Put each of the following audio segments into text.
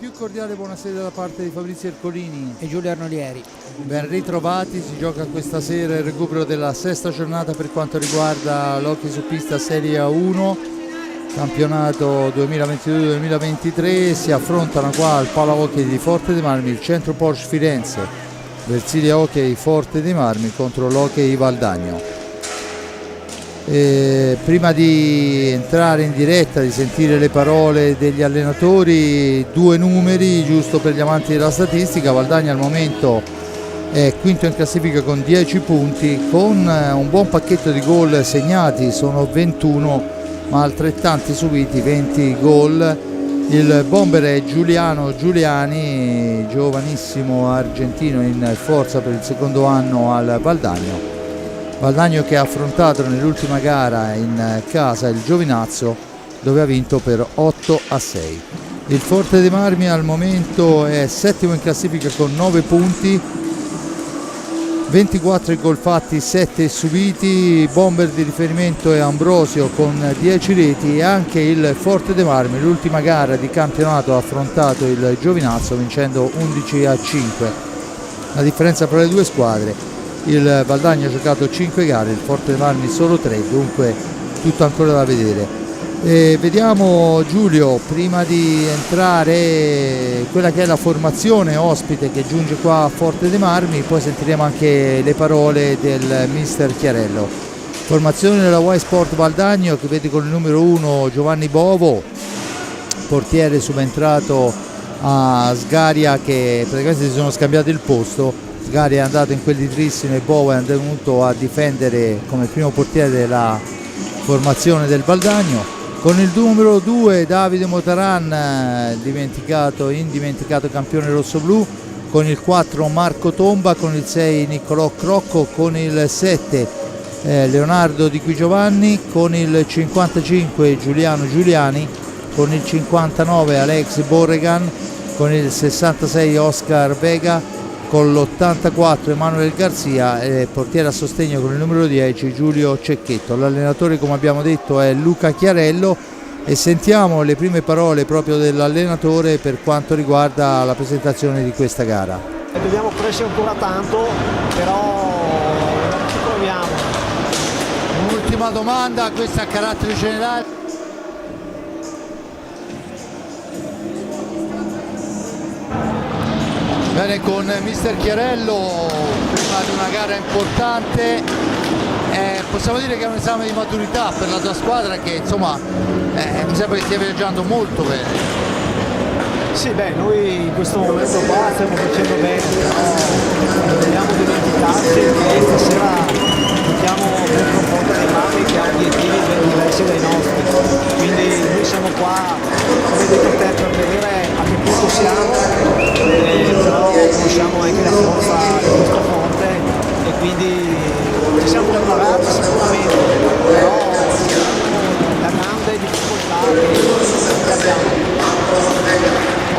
più cordiale buonasera da parte di Fabrizio Ercolini e Giulio Arnolieri. Ben ritrovati, si gioca questa sera il recupero della sesta giornata per quanto riguarda l'hockey su pista Serie A1, campionato 2022-2023. Si affrontano qua al Pala Hockey di Forte dei Marmi, il Centro Porsche Firenze, Versilia Hockey Forte dei Marmi contro l'Hockey Valdagno. Prima di entrare in diretta, di sentire le parole degli allenatori, due numeri giusto per gli amanti della statistica. Valdagno al momento è quinto in classifica con 10 punti, con un buon pacchetto di gol segnati, sono 21 ma altrettanti subiti, 20 gol. Il bomber è Giuliano Giuliani, giovanissimo argentino in forza per il secondo anno al Valdagno. Valdagno che ha affrontato nell'ultima gara in casa il Giovinazzo, dove ha vinto per 8-6. Il Forte dei Marmi al momento è settimo in classifica con 9 punti, 24 gol fatti, 7 subiti. Bomber di riferimento è Ambrosio con 10 reti, e anche il Forte dei Marmi l'ultima gara di campionato ha affrontato il Giovinazzo vincendo 11-5. La differenza fra le due squadre: il Valdagno ha giocato 5 gare, il Forte dei Marmi solo 3, dunque tutto ancora da vedere. Vediamo, Giulio, prima di entrare, quella che è la formazione ospite che giunge qua a Forte dei Marmi, poi sentiremo anche le parole del mister Chiarello. Formazione della Y Sport Valdagno che vede con il numero 1 Giovanni Bovo, portiere subentrato a Sgaria, che praticamente si sono scambiati il posto. Sgari è andato in quel di Trissino e Bovo è venuto a difendere come primo portiere della formazione del Valdagno. Con il numero 2 Davide Motaran, indimenticato campione rossoblù, con il 4 Marco Tomba, con il 6 Niccolò Crocco, con il 7 Leonardo Di Qui Giovanni, con il 55 Giuliano Giuliani, con il 59 Alex Borregan, con il 66 Oscar Vega, con l'84 Emanuele Garzia e portiere a sostegno con il numero 10 Giulio Cecchetto. L'allenatore, come abbiamo detto, è Luca Chiarello, e sentiamo le prime parole proprio dell'allenatore per quanto riguarda la presentazione di questa gara. Dobbiamo crescere ancora tanto, però ci proviamo. Un'ultima domanda, questa a carattere generale. Bene, con mister Chiarello, prima di una gara importante, possiamo dire che è un esame di maturità per la tua squadra che insomma mi sembra che stia viaggiando molto bene. Sì, noi in questo momento qua stiamo facendo bene, però non dobbiamo dimenticarci che stasera giochiamo contro un Forte dei Marmi che ha obiettivi ben diversi dai nostri, quindi noi siamo qua, come detto te, per vedere a che punto siamo, però conosciamo anche la forza di questo Forte e quindi ci siamo preparati sicuramente, però la grande difficoltà che abbiamo.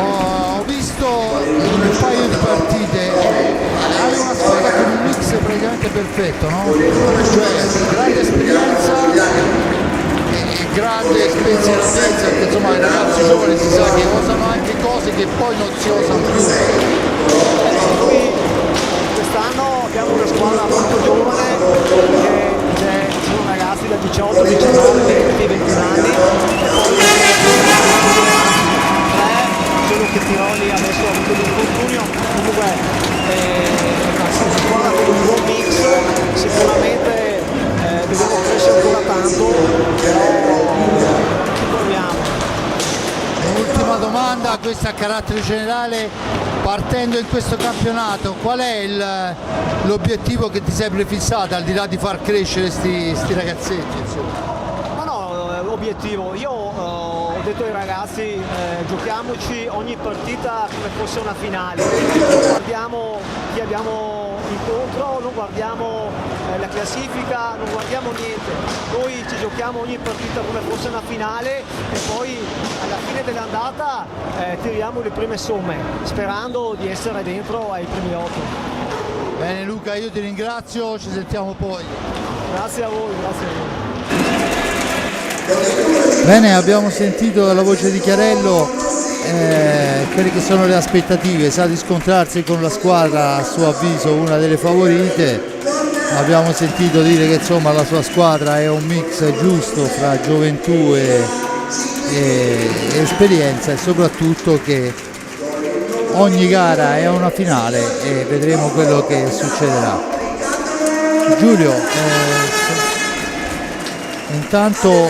Ho visto in un paio di partite, hai una squadra con un mix praticamente perfetto, no? Cioè grande esperienza e grande spensieratezza, perché insomma i ragazzi giovani si sa che osano anche cose che poi non si osano più. Noi quest'anno abbiamo una squadra molto giovane, che sono ragazzi da 18, 19, 20, 21 anni, e poi solo che Tiroli adesso ha avuto l'infortunio. Comunque una squadra con un buon mix, sicuramente dobbiamo crescere ancora tanto, però ci proviamo. Un'ultima domanda, questa a carattere generale, partendo in questo campionato, qual è l'obiettivo che ti sei prefissato, al di là di far crescere sti ragazzetti? Insomma? L'obiettivo, io ho detto ai ragazzi giochiamoci ogni partita come fosse una finale, non guardiamo chi abbiamo incontro, non guardiamo la classifica, non guardiamo niente, noi ci giochiamo ogni partita come fosse una finale e poi alla fine dell'andata tiriamo le prime somme sperando di essere dentro ai primi 8. Bene Luca, io ti ringrazio, ci sentiamo poi. Grazie a voi, grazie a voi. Bene, abbiamo sentito dalla voce di Chiarello quelle che sono le aspettative. Sa di scontrarsi con la squadra a suo avviso una delle favorite. Abbiamo sentito dire che insomma la sua squadra è un mix giusto fra gioventù e esperienza, e soprattutto che ogni gara è una finale e vedremo quello che succederà. Giulio, intanto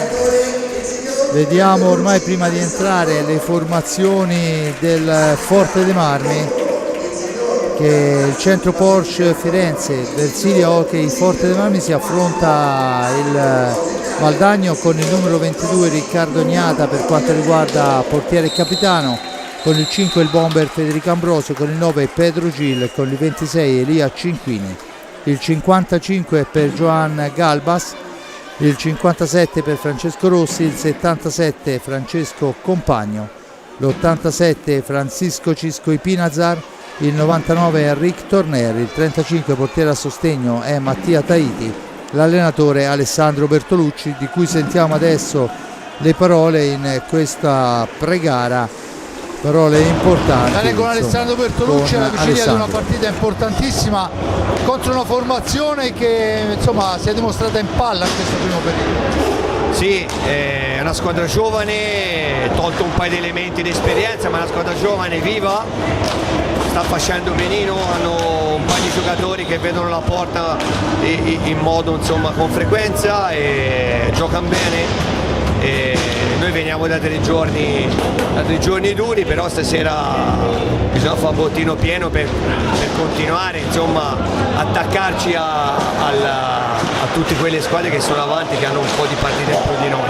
vediamo ormai, prima di entrare, le formazioni del Forte dei Marmi, che il centro Porsche Firenze, Versilia Hockey Forte dei Marmi, si affronta il Valdagno con il numero 22 Riccardo Gnata per quanto riguarda portiere e capitano, con il 5 il bomber Federico Ambrosio, con il 9 Pedro Gil, con il 26 Elia Cinquini, il 55 per Joan Galbas, il 57 per Francesco Rossi, il 77 Francesco Compagno, l'87 Francisco Cisco Ipinazar, il 99 è Rick Torner, il 35 portiere a sostegno è Mattia Taiti, l'allenatore Alessandro Bertolucci, di cui sentiamo adesso le parole in questa pregara, parole importanti. Bene, con Alessandro Bertolucci alla vigilia di una partita importantissima contro una formazione che insomma si è dimostrata in palla in questo primo periodo. Sì, è una squadra giovane, tolto un paio di elementi di esperienza, ma è una squadra giovane, viva, sta facendo benino, hanno un paio di giocatori che vedono la porta in modo insomma con frequenza e giocano bene. E noi veniamo da dei giorni duri, però stasera bisogna fare bottino pieno per continuare insomma attaccarci a tutte quelle squadre che sono avanti, che hanno un po' di partite più di noi.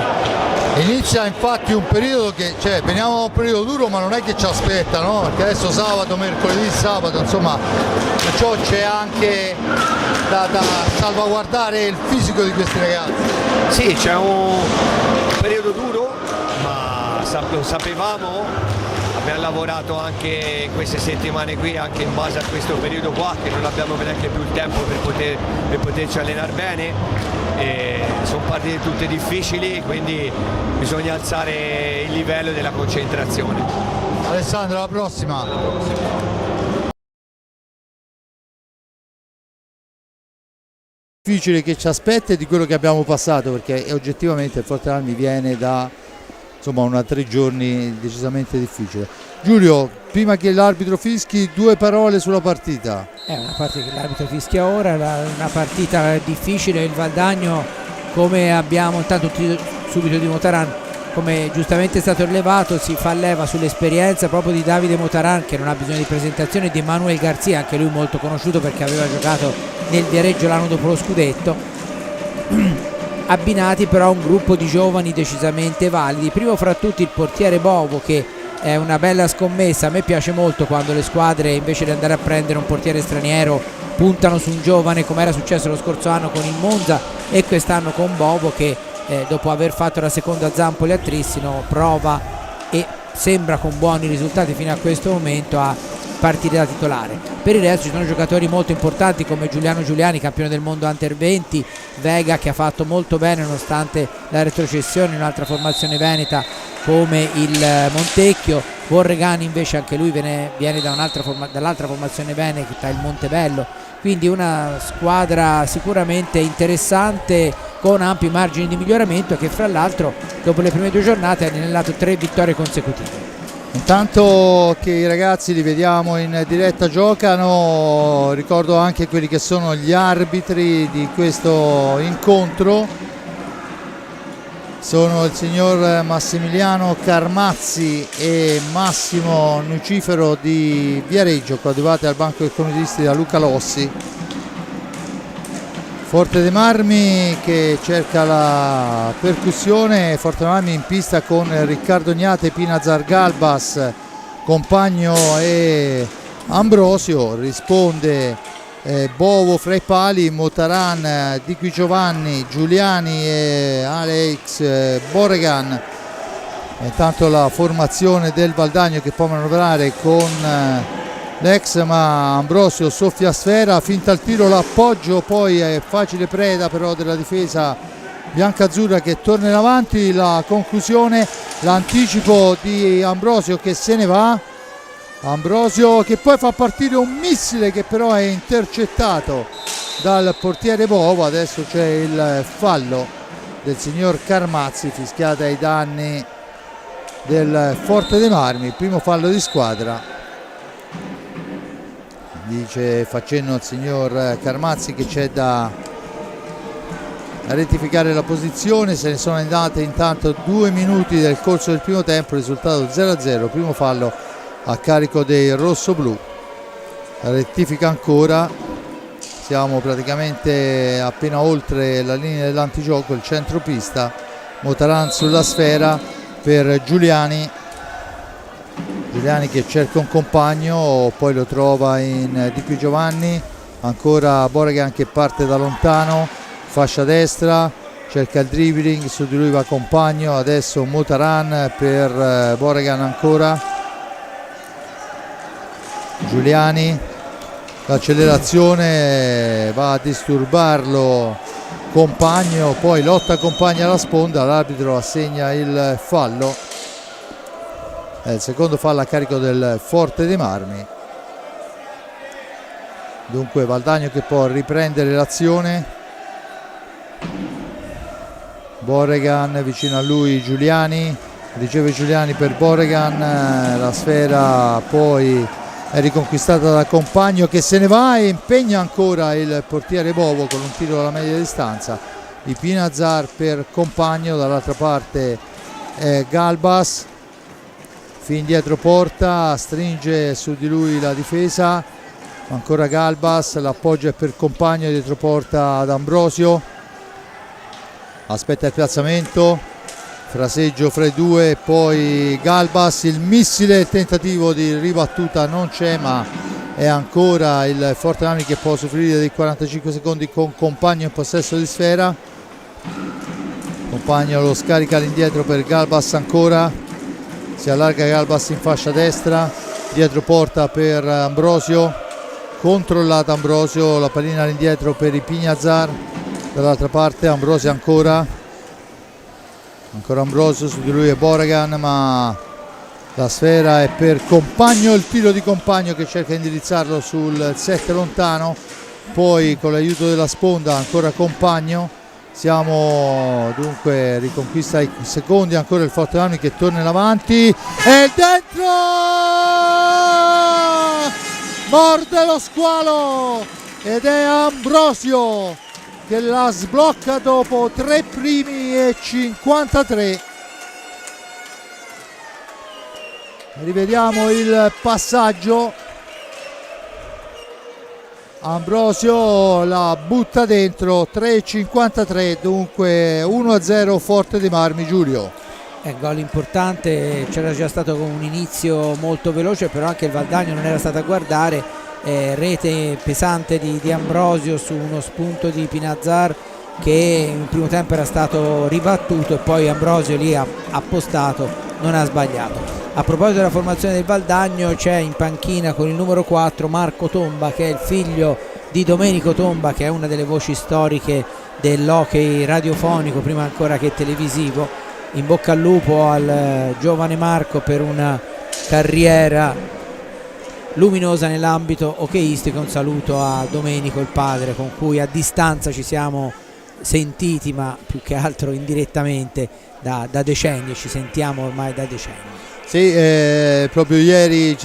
Inizia infatti un periodo che, veniamo da un periodo duro, ma non è che ci aspetta, no? Perché adesso sabato, mercoledì, sabato, insomma, perciò c'è anche da salvaguardare il fisico di questi ragazzi. Sì, c'è un periodo duro, ma lo sapevamo. Abbiamo lavorato anche queste settimane qui, anche in base a questo periodo qua, che non abbiamo neanche più il tempo per poterci allenare bene. Sono partite tutte difficili, quindi bisogna alzare il livello della concentrazione. Alessandro, alla prossima. Difficile che ci aspetta e di quello che abbiamo passato, perché oggettivamente il Forte Marmi viene da una 3 giorni decisamente difficile. Giulio, prima che l'arbitro fischi, 2 parole sulla partita. È una partita che l'arbitro fischia ora, una partita difficile. Il Valdagno, come abbiamo intanto subito di Motaran, come giustamente è stato rilevato, si fa leva sull'esperienza proprio di Davide Motaran, che non ha bisogno di presentazione, di Emanuele Garzia, anche lui molto conosciuto perché aveva giocato nel Viareggio l'anno dopo lo scudetto, abbinati però a un gruppo di giovani decisamente validi, primo fra tutti il portiere Bovo, che è una bella scommessa. A me piace molto quando le squadre, invece di andare a prendere un portiere straniero, puntano su un giovane, come era successo lo scorso anno con il Monza e quest'anno con Bovo, che dopo aver fatto la seconda a Zampoli a Trissino prova e sembra con buoni risultati fino a questo momento a partire da titolare. Per il resto ci sono giocatori molto importanti come Giuliano Giuliani, campione del mondo Under 20, Vega, che ha fatto molto bene nonostante la retrocessione in un'altra formazione veneta come il Montecchio. Borregani invece anche lui viene dall'altra formazione veneta, il Montebello. Quindi una squadra sicuramente interessante, con ampi margini di miglioramento, che fra l'altro dopo le prime 2 giornate ha anellato 3 vittorie consecutive. Intanto che i ragazzi li vediamo in diretta giocano, ricordo anche quelli che sono gli arbitri di questo incontro. Sono il signor Massimiliano Carmazzi e Massimo Nucifero di Viareggio, coadiuvati al banco dei comitisti da Luca Lossi. Forte dei Marmi che cerca la percussione, Forte dei Marmi in pista con Riccardo Gnate, Pinazar Galbas, Compagno e Ambrosio, risponde Bovo fra i pali, Motaran, Di Qui Giovanni, Giuliani e Alex Borregan. Intanto la formazione del Valdagno che può manovrare con l'ex, ma Ambrosio soffia a sfera, finta il tiro, l'appoggio, poi è facile preda però della difesa biancazzurra che torna in avanti. La conclusione, l'anticipo di Ambrosio che se ne va. Ambrosio che poi fa partire un missile che però è intercettato dal portiere Bovo. Adesso c'è il fallo del signor Carmazzi fischiato ai danni del Forte dei Marmi, il primo fallo di squadra. Dice, fa cenno il signor Carmazzi che c'è da rettificare la posizione. Se ne sono andate intanto 2 minuti del corso del primo tempo, risultato 0-0, primo fallo a carico dei rossoblù. Rettifica ancora, siamo praticamente appena oltre la linea dell'antigioco, il centropista. Motaran sulla sfera per Giuliani che cerca un compagno, poi lo trova in Di Più Giovanni, ancora Borregan che parte da lontano, fascia destra, cerca il dribbling, su di lui va compagno, adesso Motaran per Borregan ancora, Giuliani, l'accelerazione va a disturbarlo compagno, poi lotta compagna alla sponda, l'arbitro assegna il fallo, è il secondo fallo a carico del Forte dei Marmi. Dunque Valdagno che può riprendere l'azione, Borregan vicino a lui, Giuliani, riceve Giuliani per Borregan, la sfera poi è riconquistata da compagno che se ne va e impegna ancora il portiere Bovo con un tiro alla media distanza. Ipinazar per compagno, dall'altra parte Galbas, fin dietro porta, stringe su di lui la difesa, ancora Galbas, l'appoggia per compagno dietro porta ad Ambrosio, aspetta il piazzamento, fraseggio fra i due, poi Galbas, il missile, il tentativo di ribattuta non c'è, ma è ancora il Forte Marmi che può soffrire dei 45 secondi con compagno in possesso di sfera. Compagno lo scarica all'indietro per Galbas ancora, si allarga Galbas in fascia destra, dietro porta per Ambrosio, controllata Ambrosio, la pallina all'indietro per Ipinazar, dall'altra parte Ambrosio ancora Ambrosio, su di lui è Borregan, ma la sfera è per compagno, il tiro di compagno che cerca di indirizzarlo sul 7 lontano, poi con l'aiuto della sponda ancora compagno, siamo dunque riconquista ai secondi, ancora il Forte Marmi che torna in avanti e dentro, morde lo squalo ed è Ambrosio che la sblocca dopo 3 primi e 53. Rivediamo il passaggio, Ambrosio la butta dentro, 3,53, dunque 1-0 Forte dei Marmi. Giulio. Gol importante, c'era già stato un inizio molto veloce, però anche il Valdagno non era stato a guardare, rete pesante di Ambrosio su uno spunto di Pinazzar che in primo tempo era stato ribattuto e poi Ambrosio lì ha appostato, non ha sbagliato. A proposito della formazione del Valdagno, c'è in panchina con il numero 4 Marco Tomba, che è il figlio di Domenico Tomba, che è una delle voci storiche dell'hockey radiofonico prima ancora che televisivo. In bocca al lupo al giovane Marco per una carriera luminosa nell'ambito hockeyistico. Un saluto a Domenico, il padre, con cui a distanza ci siamo sentiti, ma più che altro indirettamente da decenni, ci sentiamo ormai da decenni. Sì, proprio ieri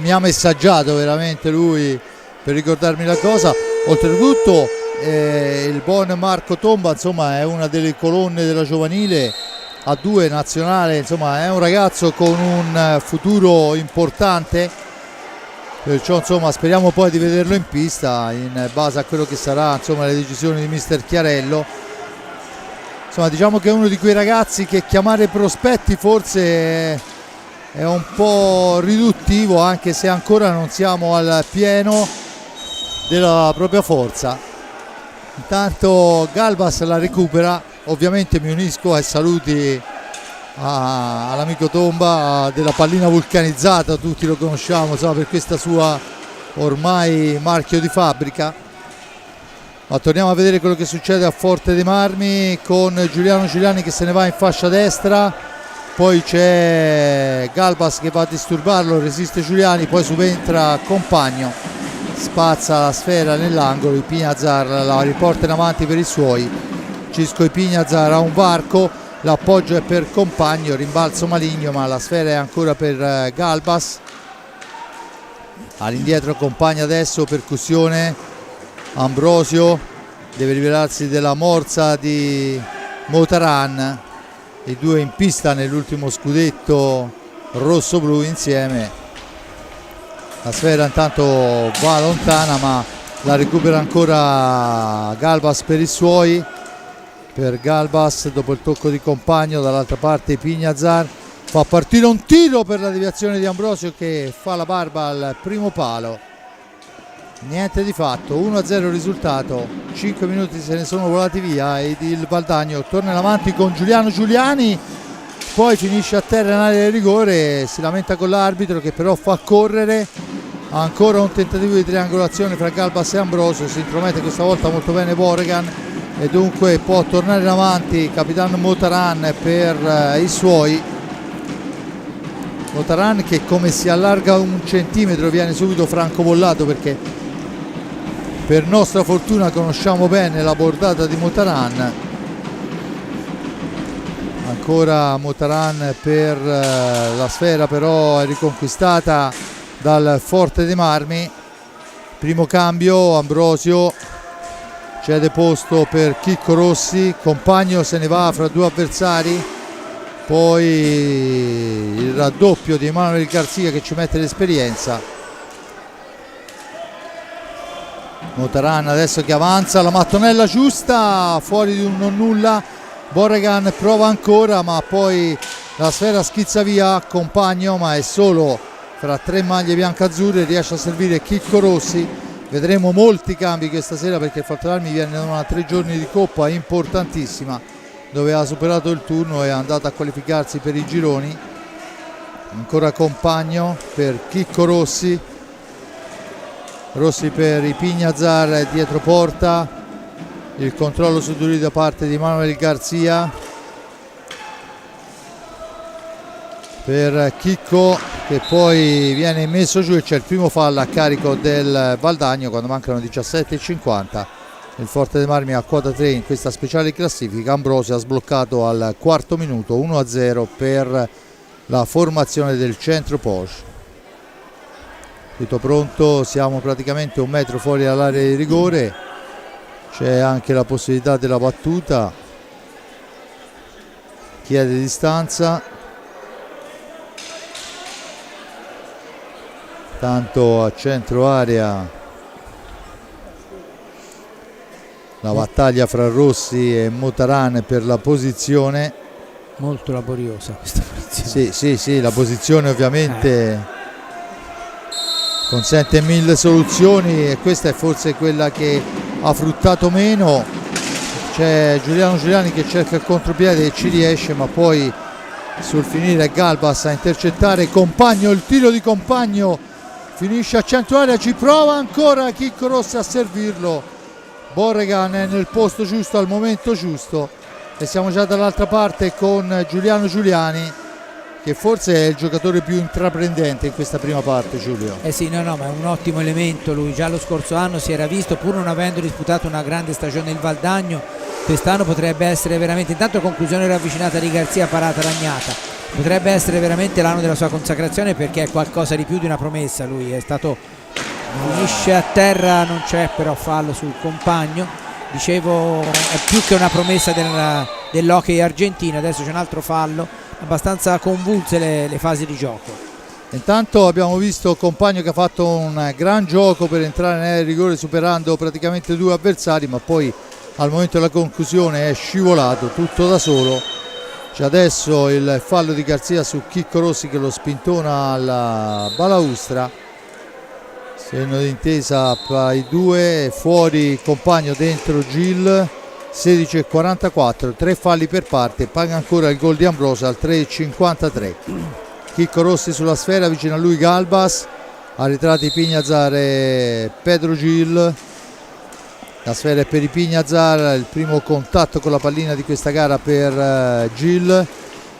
mi ha messaggiato veramente lui per ricordarmi la cosa. Oltretutto il buon Marco Tomba, insomma, è una delle colonne della giovanile A2 nazionale, insomma è un ragazzo con un futuro importante, perciò insomma speriamo poi di vederlo in pista in base a quello che sarà, insomma, le decisioni di mister Chiarello. Insomma, diciamo che è uno di quei ragazzi che chiamare prospetti forse è un po' riduttivo, anche se ancora non siamo al pieno della propria forza. Intanto Galbas la recupera, ovviamente mi unisco ai saluti all'amico Tomba della pallina vulcanizzata, tutti lo conosciamo, insomma, per questa sua ormai marchio di fabbrica. Ma torniamo a vedere quello che succede a Forte dei Marmi con Giuliano Giuliani che se ne va in fascia destra, poi c'è Galbas che va a disturbarlo, resiste Giuliani, poi subentra Compagno, spazza la sfera nell'angolo, Ipignazar la riporta in avanti per i suoi. Cisco Ipignazar ha un varco, l'appoggio è per Compagno, rimbalzo maligno ma la sfera è ancora per Galbas. All'indietro Compagno adesso, percussione, Ambrosio deve liberarsi della morsa di Motaran, i due in pista nell'ultimo scudetto rosso-blu insieme. La sfera intanto va lontana ma la recupera ancora Galbas per i suoi. Per Galbas dopo il tocco di Compagno, dall'altra parte Ipignazar fa partire un tiro per la deviazione di Ambrosio che fa la barba al primo palo. Niente di fatto, 1-0 il risultato, 5 minuti se ne sono volati via ed il Valdagno torna in avanti con Giuliano Giuliani, poi finisce a terra in area di rigore, si lamenta con l'arbitro che però fa correre. Ancora un tentativo di triangolazione fra Galbas e Ambrosio, si intromette questa volta molto bene Borregan e dunque può tornare in avanti capitano Motaran per i suoi. Motaran che come si allarga un centimetro viene subito francobollato perché per nostra fortuna conosciamo bene la bordata di Motaran. Ancora Motaran per la sfera, però è riconquistata dal Forte dei Marmi. Primo cambio, Ambrosio cede posto per Chicco Rossi, Compagno se ne va fra due avversari, poi il raddoppio di Emanuele Garzia che ci mette l'esperienza. Motaran adesso che avanza, la mattonella giusta, fuori di un non nulla. Borregan prova ancora ma poi la sfera schizza via Compagno, ma è solo fra tre maglie biancazzurre, riesce a servire Chicco Rossi. Vedremo molti cambi questa sera perché il Forte Marmi viene da 3 giorni di coppa importantissima dove ha superato il turno e è andato a qualificarsi per i gironi. Ancora Compagno per Chicco Rossi, Rossi per Ipignazar dietro porta, il controllo su di lui da parte di Manuel Garzia per Chicco che poi viene messo giù e c'è il primo fallo a carico del Valdagno quando mancano 17,50. Il Forte dei Marmi a quota 3 in questa speciale classifica. Ambrosio ha sbloccato al quarto minuto, 1-0 per la formazione del Centro Porsche. Tutto pronto, siamo praticamente 1 metro fuori dall'area di rigore, c'è anche la possibilità della battuta, chiede distanza, tanto a centro area la battaglia fra Rossi e Motaran per la posizione. Molto laboriosa questa posizione. Sì, la posizione ovviamente consente 1000 soluzioni e questa è forse quella che ha fruttato meno. C'è Giuliano Giuliani che cerca il contropiede e ci riesce, ma poi sul finire Galbas a intercettare Compagno, il tiro di Compagno finisce a centro area, ci prova ancora Chicco Rossi a servirlo. Borregan è nel posto giusto al momento giusto e siamo già dall'altra parte con Giuliano Giuliani che forse è il giocatore più intraprendente in questa prima parte, Giulio. Sì, no, ma è un ottimo elemento lui, già lo scorso anno si era visto, pur non avendo disputato una grande stagione il Valdagno, quest'anno potrebbe essere veramente, intanto conclusione ravvicinata di Garzia, parata ragnata, potrebbe essere veramente l'anno della sua consacrazione perché è qualcosa di più di una promessa, lui è stato, finisce a terra, non c'è però fallo sul Compagno, dicevo è più che una promessa dell'hockey argentino, adesso c'è un altro fallo, abbastanza convulse le fasi di gioco. Intanto abbiamo visto Compagno che ha fatto un gran gioco per entrare nel rigore superando praticamente 2 avversari, ma poi al momento della conclusione è scivolato tutto da solo. C'è adesso il fallo di Garzia su Chicco Rossi che lo spintona alla balaustra, segno d'intesa tra i due, fuori Compagno, dentro Gil. 16,44, 3 falli per parte, paga ancora il gol di Ambrosio al 3,53. Chicco Rossi sulla sfera, vicino a lui Galbas, arretrati Ipignazar e Pedro Gil. La sfera è per Ipignazar, il primo contatto con la pallina di questa gara per Gil,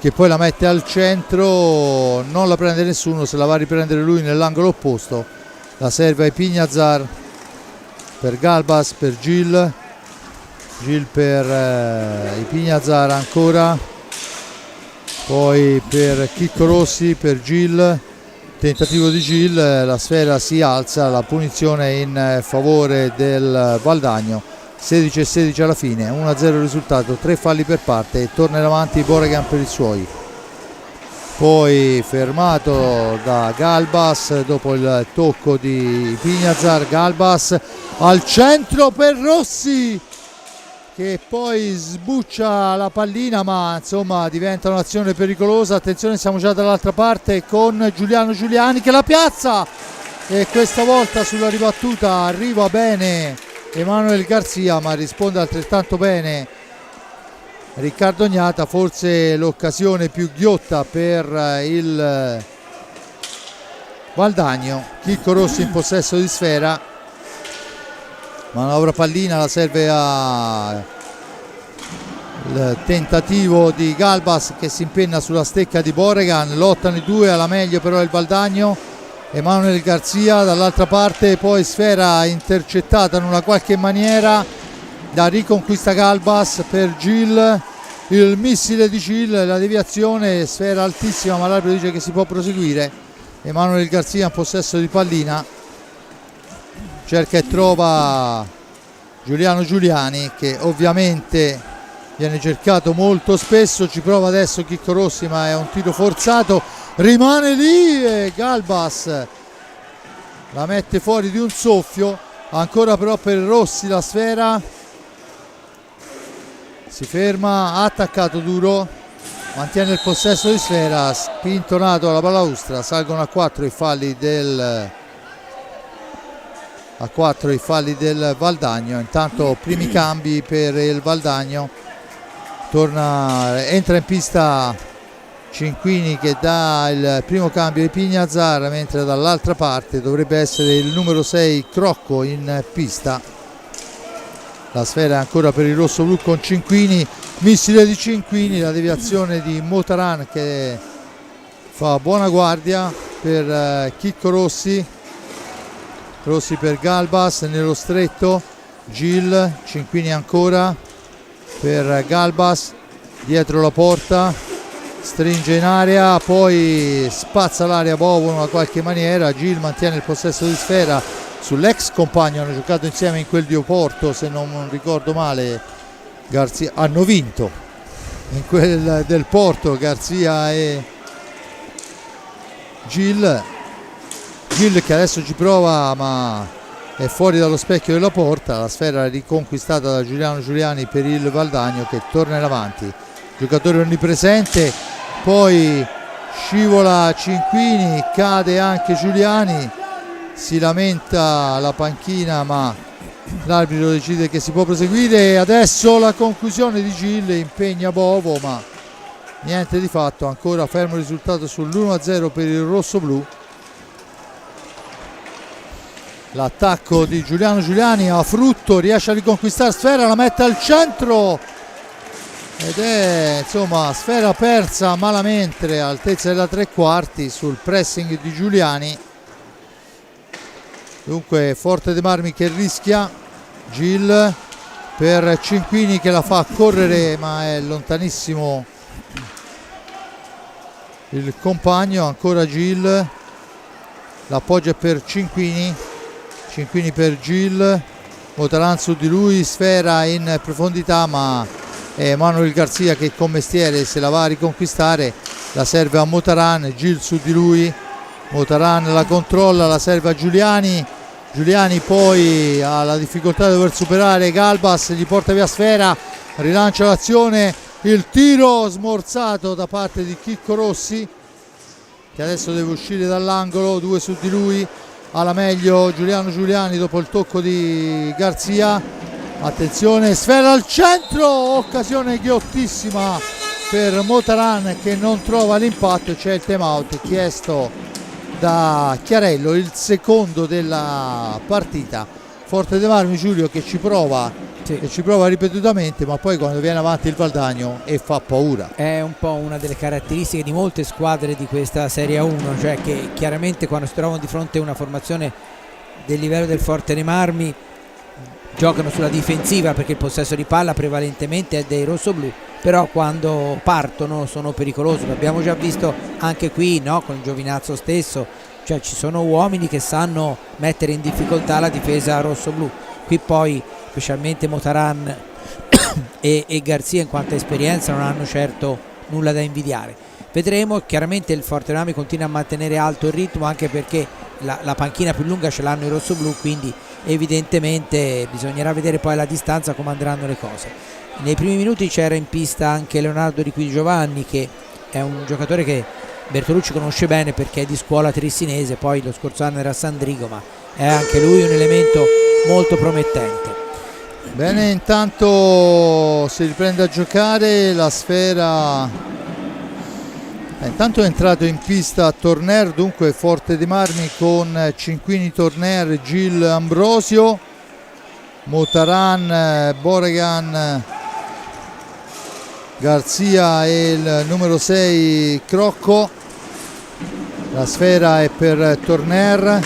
che poi la mette al centro, non la prende nessuno, se la va a riprendere lui nell'angolo opposto. La serve a Ipignazar per Galbas, per Gil per Ipignazar ancora, poi per Chicco Rossi, per Gil, tentativo di Gil, la sfera si alza, la punizione in favore del Valdagno, 16-16 alla fine, 1-0 il risultato, 3 falli per parte e torna in avanti Boregan per i suoi. Poi fermato da Galbas dopo il tocco di Ipignazar, Galbas al centro per Rossi, che poi sbuccia la pallina, ma insomma diventa un'azione pericolosa. Attenzione, siamo già dall'altra parte con Giuliano Giuliani che la piazza, e questa volta sulla ribattuta arriva bene Emanuel Garzia, ma risponde altrettanto bene Riccardo Gnata. Forse l'occasione più ghiotta per il Valdagno. Chicco Rossi in possesso di sfera, manovra pallina, la serve a il tentativo di Galbas che si impenna sulla stecca di Boregan, lottano i due, alla meglio però il Valdagno. Emanuel Garzia dall'altra parte, poi sfera intercettata in una qualche maniera da riconquista Galbas per Gil, il missile di Gil, la deviazione, sfera altissima ma l'arbitro dice che si può proseguire. Emanuel Garzia in possesso di pallina, cerca e trova Giuliano Giuliani che ovviamente viene cercato molto spesso, ci prova adesso Chicco Rossi ma è un tiro forzato, rimane lì e Galbas la mette fuori di un soffio. Ancora però per Rossi la sfera, si ferma, ha attaccato duro, mantiene il possesso di sfera, spintonato alla balaustra, salgono a 4 i falli del Valdagno. Intanto primi cambi per il Valdagno, entra in pista Cinquini che dà il primo cambio ai Ipignazar, mentre dall'altra parte dovrebbe essere il numero 6 Crocco in pista. La sfera è ancora per il rosso-blu con Cinquini, missile di Cinquini, la deviazione di Motaran che fa buona guardia per Chicco Rossi. Rossi per Galbas nello stretto, Gil, Cinquini ancora per Galbas, dietro la porta, stringe in area, poi spazza l'area Bovo in una qualche maniera. Gil mantiene il possesso di sfera sull'ex compagno, hanno giocato insieme in quel di Oporto se non ricordo male. Garzia, hanno vinto in quel del Porto Garzia e Gil che adesso ci prova ma è fuori dallo specchio della porta. La sfera è riconquistata da Giuliano Giuliani per il Valdagno che torna in avanti, giocatore onnipresente, poi scivola Cinquini, cade anche Giuliani, si lamenta la panchina ma l'arbitro decide che si può proseguire. Adesso la conclusione di Gil impegna Bovo ma niente di fatto, ancora fermo il risultato sull'1-0 per il rosso-blu. L'attacco di Giuliano Giuliani ha frutto, riesce a riconquistare sfera, la mette al centro ed è insomma sfera persa malamente all'altezza della tre quarti sul pressing di Giuliani. Dunque Forte dei Marmi che rischia, Gil per Cinquini che la fa correre ma è lontanissimo il compagno, ancora Gil, l'appoggio per Cinquini per Gil, Motaran su di lui, sfera in profondità ma è Emanuel Garzia che con mestiere se la va a riconquistare, la serve a Motaran, Gil su di lui, Motaran la controlla, la serve a Giuliani poi ha la difficoltà di dover superare Galbas, gli porta via sfera, rilancia l'azione, il tiro smorzato da parte di Chicco Rossi che adesso deve uscire dall'angolo, 2 su di lui, alla meglio Giuliano Giuliani dopo il tocco di Garzia. Attenzione, sfera al centro, occasione ghiottissima per Motaran che non trova l'impatto, c'è il time out chiesto da Chiarello, il secondo della partita. Forte dei Marmi, Giulio, che ci prova, Sì. e ci prova ripetutamente, ma poi quando viene avanti il Valdagno e fa paura. È un po' una delle caratteristiche di molte squadre di questa Serie A1, cioè che chiaramente quando si trovano di fronte a una formazione del livello del Forte dei Marmi giocano sulla difensiva, perché il possesso di palla prevalentemente è dei rossoblù, però quando partono sono pericolosi. L'abbiamo già visto anche qui, no? Con il Giovinazzo stesso, cioè ci sono uomini che sanno mettere in difficoltà la difesa rossoblù. Qui poi specialmente Motaran e Garzia, in quanto a esperienza, non hanno certo nulla da invidiare. Vedremo. Chiaramente il Forte dei Marmi continua a mantenere alto il ritmo, anche perché la panchina più lunga ce l'hanno i rossoblù, quindi evidentemente bisognerà vedere poi alla distanza come andranno le cose. Nei primi minuti c'era in pista anche Leonardo Di Qui Giovanni, che è un giocatore che Bertolucci conosce bene perché è di scuola trissinese, poi lo scorso anno era a Sandrigo, ma è anche lui un elemento molto promettente. Bene, intanto si riprende a giocare la Sfera. Intanto è entrato in pista Torner, dunque Forte dei Marmi con Cinquini, Torner, Gil, Ambrosio, Motaran, Boregan, Garzia e il numero 6 Crocco. La Sfera è per Torner,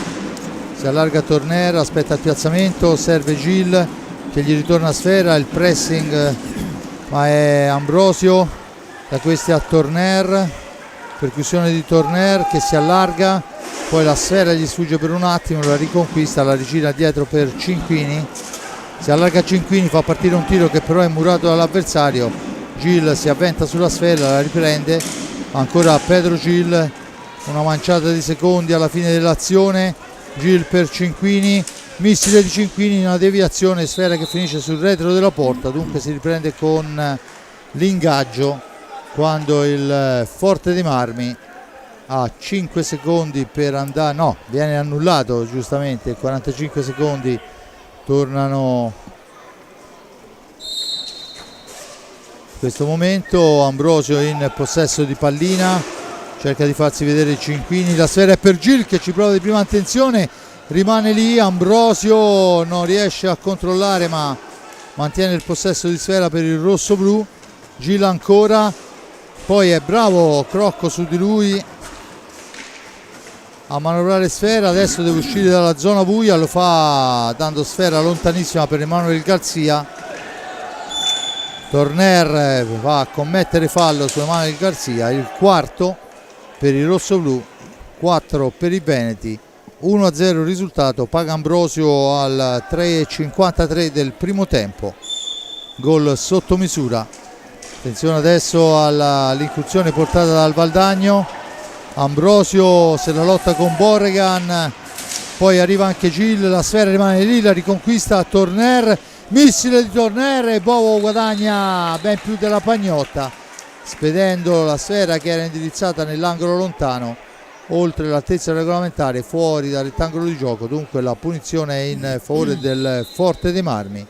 si allarga Torner, aspetta il piazzamento, serve Gil che gli ritorna a Sfera, il pressing ma è Ambrosio, da questi a Torner, percussione di Torner che si allarga, poi la Sfera gli sfugge per un attimo, la riconquista, la rigira dietro per Cinquini, si allarga Cinquini, fa partire un tiro che però è murato dall'avversario. Gil si avventa sulla Sfera, la riprende, ancora Pedro Gil, una manciata di secondi alla fine dell'azione. Gil per Cinquini, missile di Cinquini, una deviazione, Sfera che finisce sul retro della porta, dunque si riprende con l'ingaggio quando il Forte dei Marmi ha 5 secondi per andare, no, viene annullato giustamente, 45 secondi tornano. In questo momento Ambrosio in possesso di pallina, cerca di farsi vedere Cinquini, la Sfera è per Gil che ci prova di prima attenzione, rimane lì, Ambrosio non riesce a controllare ma mantiene il possesso di Sfera per il rosso-blu. Gil ancora, poi è bravo Crocco su di lui a manovrare Sfera, adesso deve uscire dalla zona buia, lo fa dando Sfera lontanissima per Emanuel Garzia. Torner va a commettere fallo su Emanuel Garzia, il quarto per i rossoblù, 4 per i veneti, 1-0 il risultato. Paga Ambrosio al 3:53 del primo tempo, gol sotto misura. Attenzione adesso all'incursione portata dal Valdagno, Ambrosio se la lotta con Borregan, poi arriva anche Gil, la Sfera rimane lì, la riconquista a Torner, missile di Torner e Bovo guadagna ben più della pagnotta, spedendo la Sfera che era indirizzata nell'angolo lontano, oltre l'altezza regolamentare, fuori dal rettangolo di gioco. Dunque la punizione è in favore del Forte dei Marmi.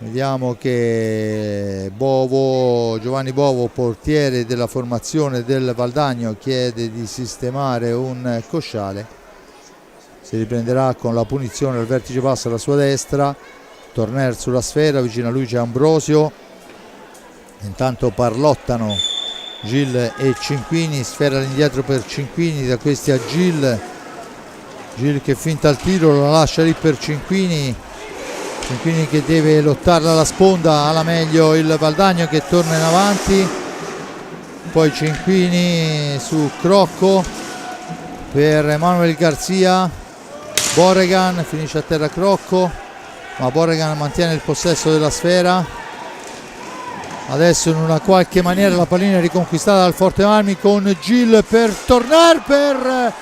Vediamo che Giovanni Bovo, portiere della formazione del Valdagno, chiede di sistemare un cosciale. Si riprenderà con la punizione al vertice basso alla sua destra. Torner sulla Sfera, vicino a lui c'è Ambrosio. Intanto parlottano Gil e Cinquini, Sfera all'indietro per Cinquini, da questi a Gil che finta il tiro, lo lascia lì per Cinquini che deve lottarla alla sponda, alla meglio il Valdagno che torna in avanti, poi Cinquini su Crocco per Emanuel Garzia, Borregan finisce a terra Crocco, ma Borregan mantiene il possesso della Sfera. Adesso in una qualche maniera la pallina è riconquistata dal Forte Marmi con Gil per Torner, per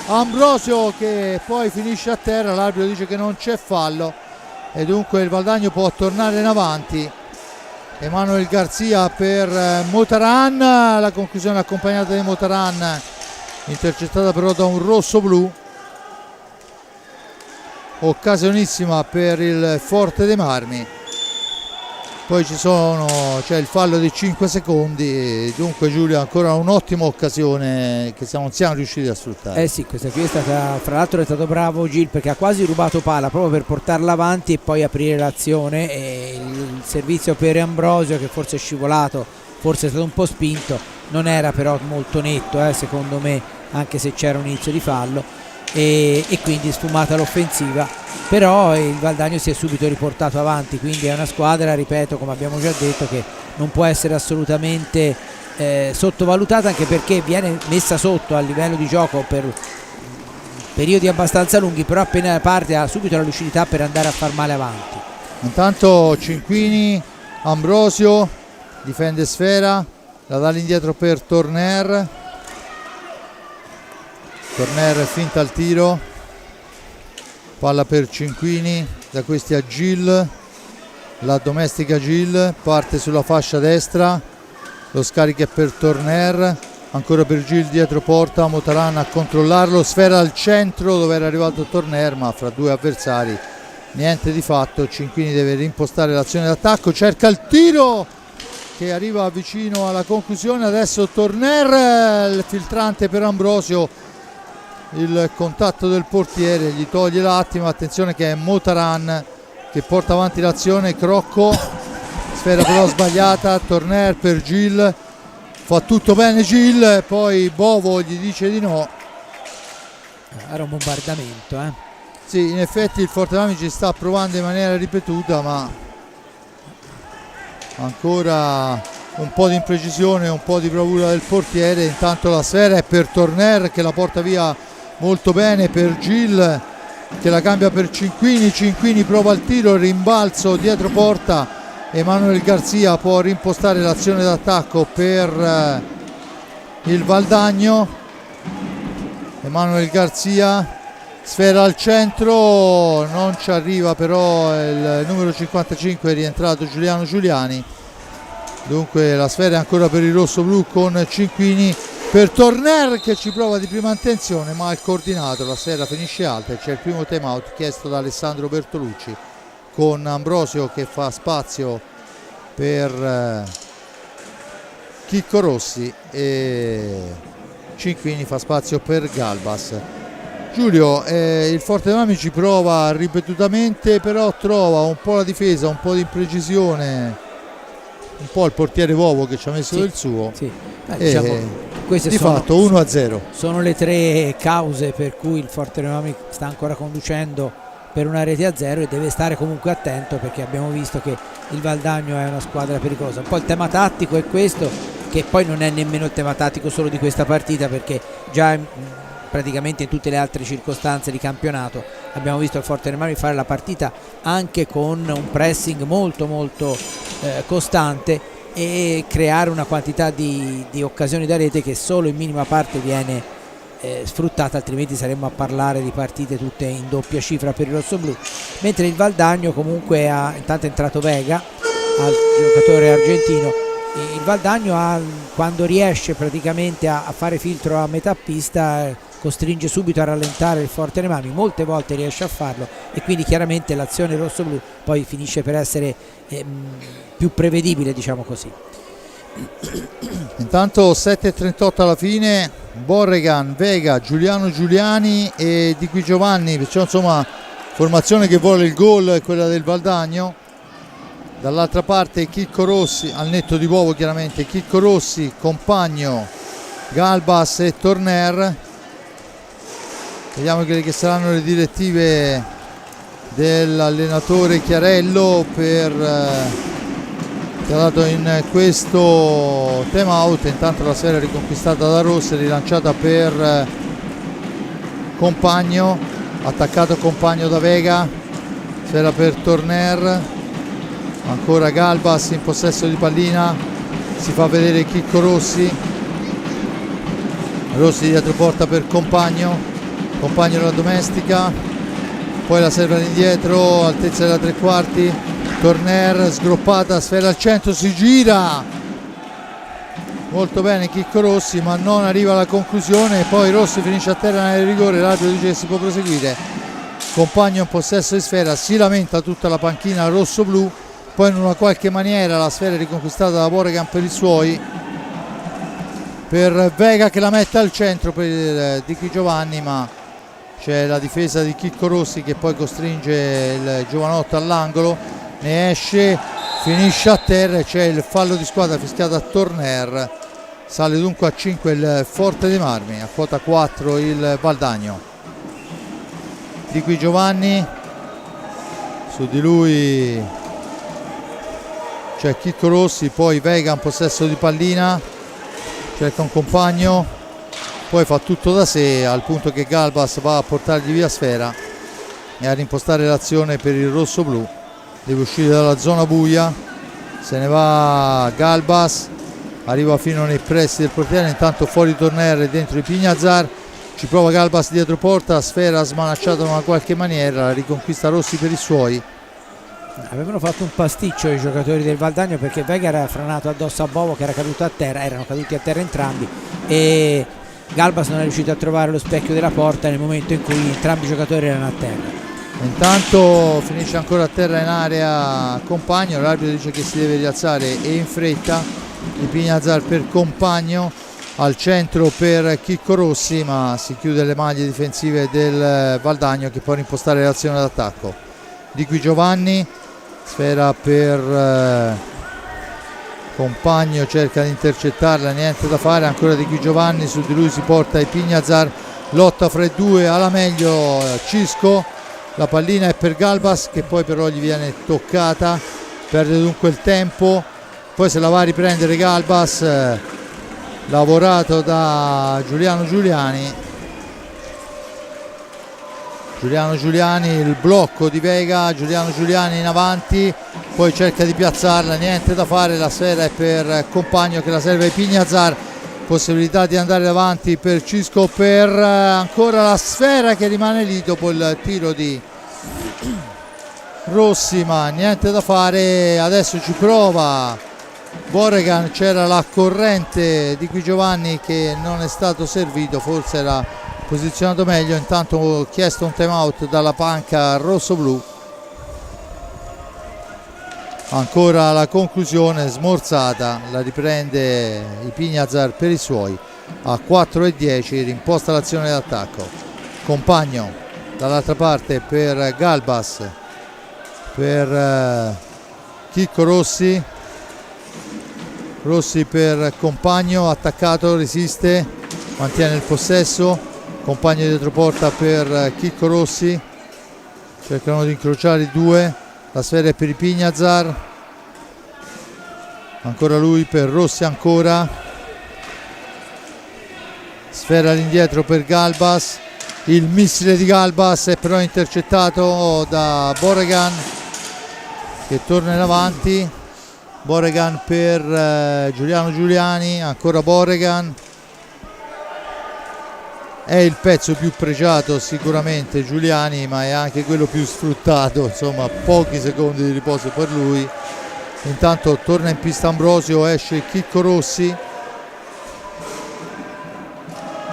Ambrosio che poi finisce a terra, l'arbitro dice che non c'è fallo e dunque il Valdagno può tornare in avanti. Emanuel Garzia per Motaran, la conclusione accompagnata di Motaran, intercettata però da un rosso-blu. Occasionissima per il Forte dei Marmi. poi c'è il fallo di 5 secondi, dunque Giulio ancora un'ottima occasione che non siamo riusciti a sfruttare. Sì, questa qui è stata, fra l'altro è stato bravo Gil perché ha quasi rubato palla proprio per portarla avanti e poi aprire l'azione, e il servizio per Ambrosio, che forse è scivolato, forse è stato un po' spinto, non era però molto netto secondo me, anche se c'era un inizio di fallo, e quindi sfumata l'offensiva, però il Valdagno si è subito riportato avanti, quindi è una squadra, ripeto, come abbiamo già detto, che non può essere assolutamente sottovalutata, anche perché viene messa sotto a livello di gioco per periodi abbastanza lunghi, però appena parte ha subito la lucidità per andare a far male avanti. Intanto Cinquini, Ambrosio difende Sfera, la dà all'indietro per Torner finta al tiro, palla per Cinquini, da questi a Gil, la domestica Gil, parte sulla fascia destra, lo scarica è per Torner, ancora per Gil dietro porta, Motaran a controllarlo, Sfera al centro dove era arrivato Torner, ma fra due avversari niente di fatto. Cinquini deve reimpostare l'azione d'attacco, cerca il tiro che arriva vicino alla conclusione, adesso Torner, il filtrante per Ambrosio, il contatto del portiere gli toglie l'attimo, attenzione che è Motaran che porta avanti l'azione, Crocco, Sfera però sbagliata, Torner per Gil, fa tutto bene Gil, poi Bovo gli dice di no. Era un bombardamento, Sì, in effetti il Fortenami ci sta provando in maniera ripetuta, ma ancora un po' di imprecisione, un po' di bravura del portiere. Intanto la Sfera è per Torner che la porta via molto bene, per Gil che la cambia per Cinquini, Cinquini prova il tiro, rimbalzo dietro porta, Emanuel Garzia può rimpostare l'azione d'attacco per il Valdagno, Emanuel Garzia, Sfera al centro, non ci arriva però il numero 55, è rientrato Giuliano Giuliani, dunque la Sfera è ancora per il rosso-blu con Cinquini per Torner che ci prova di prima intenzione, ma il coordinato, la Sfera finisce alta e c'è il primo time out chiesto da Alessandro Bertolucci, con Ambrosio che fa spazio per Chicco Rossi e Cinquini fa spazio per Galbas. Giulio, il Fortenami ci prova ripetutamente, però trova un po' la difesa, un po' di imprecisione, un po' il portiere Vovo che ci ha messo del suo. Sì. Diciamo, queste di fatto 1-0 sono le tre cause per cui il Fortenami sta ancora conducendo per una rete a 0 e deve stare comunque attento, perché abbiamo visto che il Valdagno è una squadra pericolosa. Un po' il tema tattico è questo, che poi non è nemmeno il tema tattico solo di questa partita, perché già praticamente in tutte le altre circostanze di campionato abbiamo visto il Fortenami fare la partita anche con un pressing molto molto costante e creare una quantità di occasioni da rete che solo in minima parte viene sfruttata, altrimenti saremmo a parlare di partite tutte in doppia cifra per il rossoblù. Mentre il Valdagno comunque intanto è entrato Vega, al giocatore argentino. Il Valdagno quando riesce praticamente a fare filtro a metà pista costringe subito a rallentare il Fortenami, molte volte riesce a farlo e quindi chiaramente l'azione rossoblù poi finisce per essere più prevedibile, diciamo così. Intanto 7:38 alla fine, Borregan, Vega, Giuliano Giuliani e Di Qui Giovanni, perciò insomma formazione che vuole il gol è quella del Valdagno. Dall'altra parte Chicco Rossi, al netto di Bovo chiaramente, Chicco Rossi, Compagno, Galbas e Torner. Vediamo quelle che saranno le direttive dell'allenatore Chiarello che ha dato in questo time out. Intanto la Sfera riconquistata da Rossi, rilanciata per Compagno, attaccato Compagno da Vega, Sfera per Torner, ancora Galbas in possesso di pallina, si fa vedere Chicco Rossi, dietro porta per Compagno la domestica, poi la serve all'indietro, altezza della tre quarti, Torner sgroppata, Sfera al centro, si gira molto bene Chicco Rossi ma non arriva alla conclusione, poi Rossi finisce a terra nel rigore, l'arbitro dice che si può proseguire. Compagno in possesso di Sfera, si lamenta tutta la panchina rosso-blu poi in una qualche maniera la sfera è riconquistata da Boregan per i suoi, per Vega che la mette al centro per Di Giovanni, ma c'è la difesa di Chicco Rossi che poi costringe il giovanotto all'angolo, ne esce, finisce a terra e c'è il fallo di squadra fischiato a Torner. Sale dunque a 5 il Forte dei Marmi, a quota 4 il Valdagno. Di qui Giovanni, su di lui c'è Chicco Rossi, poi Vega in possesso di pallina, cerca un compagno, poi fa tutto da sé al punto che Galbas va a portargli via sfera e a rimpostare l'azione per il rosso-blu. Deve uscire dalla zona buia, se ne va Galbas, arriva fino nei pressi del portiere, intanto fuori Torner e dentro i Pignazar, ci prova Galbas dietro porta, sfera smanacciata in una qualche maniera, la riconquista Rossi per i suoi. Avevano fatto un pasticcio i giocatori del Valdagno perché Vega era franato addosso a Bovo che era caduto a terra, erano caduti a terra entrambi e Galbas non è riuscito a trovare lo specchio della porta nel momento in cui entrambi i giocatori erano a terra. Intanto finisce ancora a terra in area Compagno, l'arbitro dice che si deve rialzare e in fretta. Di Pignazar per Compagno, al centro per Chicco Rossi, ma si chiude le maglie difensive del Valdagno che può impostare l'azione d'attacco. Di qui Giovanni, sfera per Compagno, cerca di intercettarla, niente da fare, ancora Di qui Giovanni, su di lui si porta i Pignazar, lotta fra i due, alla meglio Cisco, la pallina è per Galbas che poi però gli viene toccata, perde dunque il tempo, poi se la va a riprendere Galbas, lavorato da Giuliano Giuliani, il blocco di Vega, Giuliano Giuliani in avanti, poi cerca di piazzarla, niente da fare, la sfera è per Compagno che la serve ai Pignazar, possibilità di andare avanti per Cisco, per ancora la sfera che rimane lì dopo il tiro di Rossi, ma niente da fare, adesso ci prova Boregan, c'era la corrente di qui Giovanni che non è stato servito, forse era posizionato meglio, intanto ho chiesto un time out dalla panca rosso-blu. Ancora la conclusione smorzata, la riprende i Pignazar per i suoi, a 4:10 rimposta l'azione d'attacco. Compagno dall'altra parte per Galbas, per Chicco Rossi, Rossi per Compagno, attaccato, resiste, mantiene il possesso, Compagno dietro porta per Chicco Rossi, cercano di incrociare i due, la sfera è per i Pignazar, ancora lui per Rossi, ancora sfera all'indietro per Galbas, il missile di Galbas è però intercettato da Boregan che torna in avanti. Boregan per Giuliano Giuliani, ancora Boregan, è il pezzo più pregiato sicuramente Giuliani, ma è anche quello più sfruttato, insomma pochi secondi di riposo per lui. Intanto torna in pista Ambrosio, esce Chicco Rossi,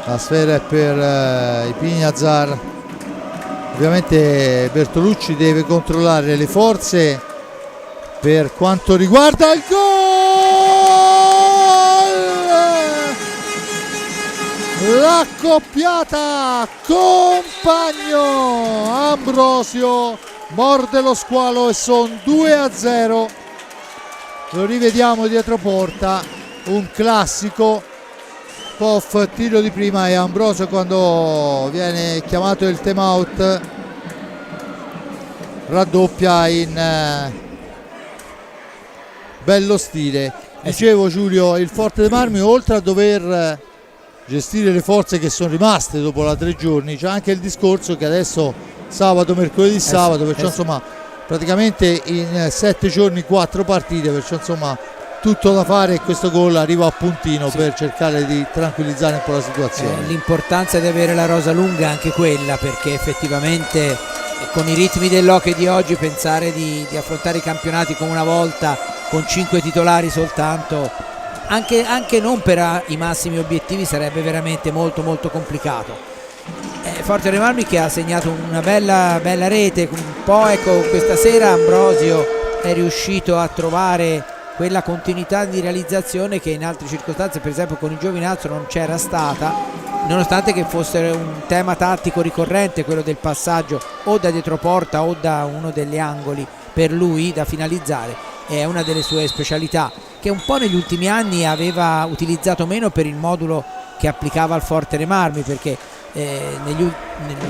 la sfera è per i Pignazar, ovviamente Bertolucci deve controllare le forze per quanto riguarda il gol, l'accoppiata Compagno, Ambrosio morde lo squalo e sono 2-0, lo rivediamo dietro porta, un classico. Poff, tiro di prima e Ambrosio quando viene chiamato il time out raddoppia in bello stile. Dicevo Giulio, il Forte dei Marmi oltre a dover gestire le forze che sono rimaste dopo la 3 giorni, c'è anche il discorso che adesso sabato, mercoledì, sabato, perciò insomma praticamente in 7 giorni 4 partite, perciò insomma tutto da fare e questo gol arriva a puntino, sì, per cercare di tranquillizzare un po' la situazione. L'importanza di avere la rosa lunga è anche quella, perché effettivamente con i ritmi dell'hockey di oggi pensare di affrontare i campionati come una volta con 5 titolari soltanto, anche non per i massimi obiettivi, sarebbe veramente molto molto complicato. Forte dei Marmi che ha segnato una bella rete, un po' ecco questa sera Ambrosio è riuscito a trovare quella continuità di realizzazione che in altre circostanze, per esempio con il Giovinazzo, non c'era stata, nonostante che fosse un tema tattico ricorrente quello del passaggio o da dietro porta o da uno degli angoli per lui da finalizzare. È una delle sue specialità, che un po' negli ultimi anni aveva utilizzato meno per il modulo che applicava al Forte dei Marmi, perché nello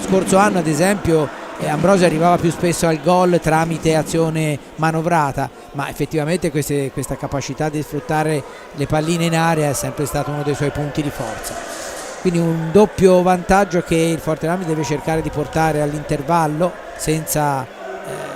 scorso anno ad esempio Ambrosio arrivava più spesso al gol tramite azione manovrata, ma effettivamente questa capacità di sfruttare le palline in area è sempre stato uno dei suoi punti di forza. Quindi un doppio vantaggio che il Forte dei Marmi deve cercare di portare all'intervallo senza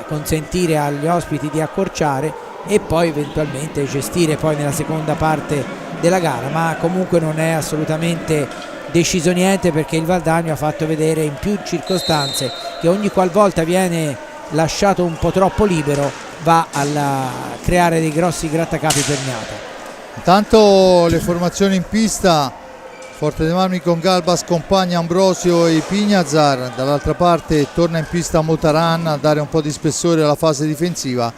consentire agli ospiti di accorciare, e poi eventualmente gestire poi nella seconda parte della gara, ma comunque non è assolutamente deciso niente, perché il Valdagno ha fatto vedere in più circostanze che ogni qualvolta viene lasciato un po' troppo libero va a creare dei grossi grattacapi per Gnata. Intanto le formazioni in pista: Forte dei Marmi con Galbas, Compagna, Ambrosio e Pignazar. Dall'altra parte torna in pista Motaran a dare un po' di spessore alla fase difensiva,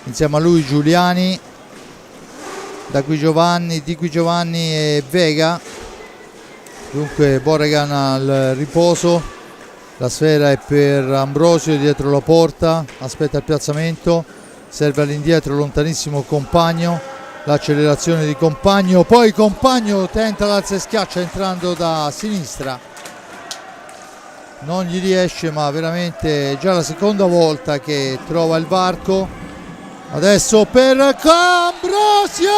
insieme a lui Giuliani, Di Qui Giovanni e Vega. Dunque Borregan al riposo, la sfera è per Ambrosio dietro la porta, aspetta il piazzamento, serve all'indietro lontanissimo Compagno, l'accelerazione di Compagno, poi Compagno tenta l'alza e schiaccia entrando da sinistra, non gli riesce, ma veramente è già la seconda volta che trova il varco. Adesso per Ambrosio,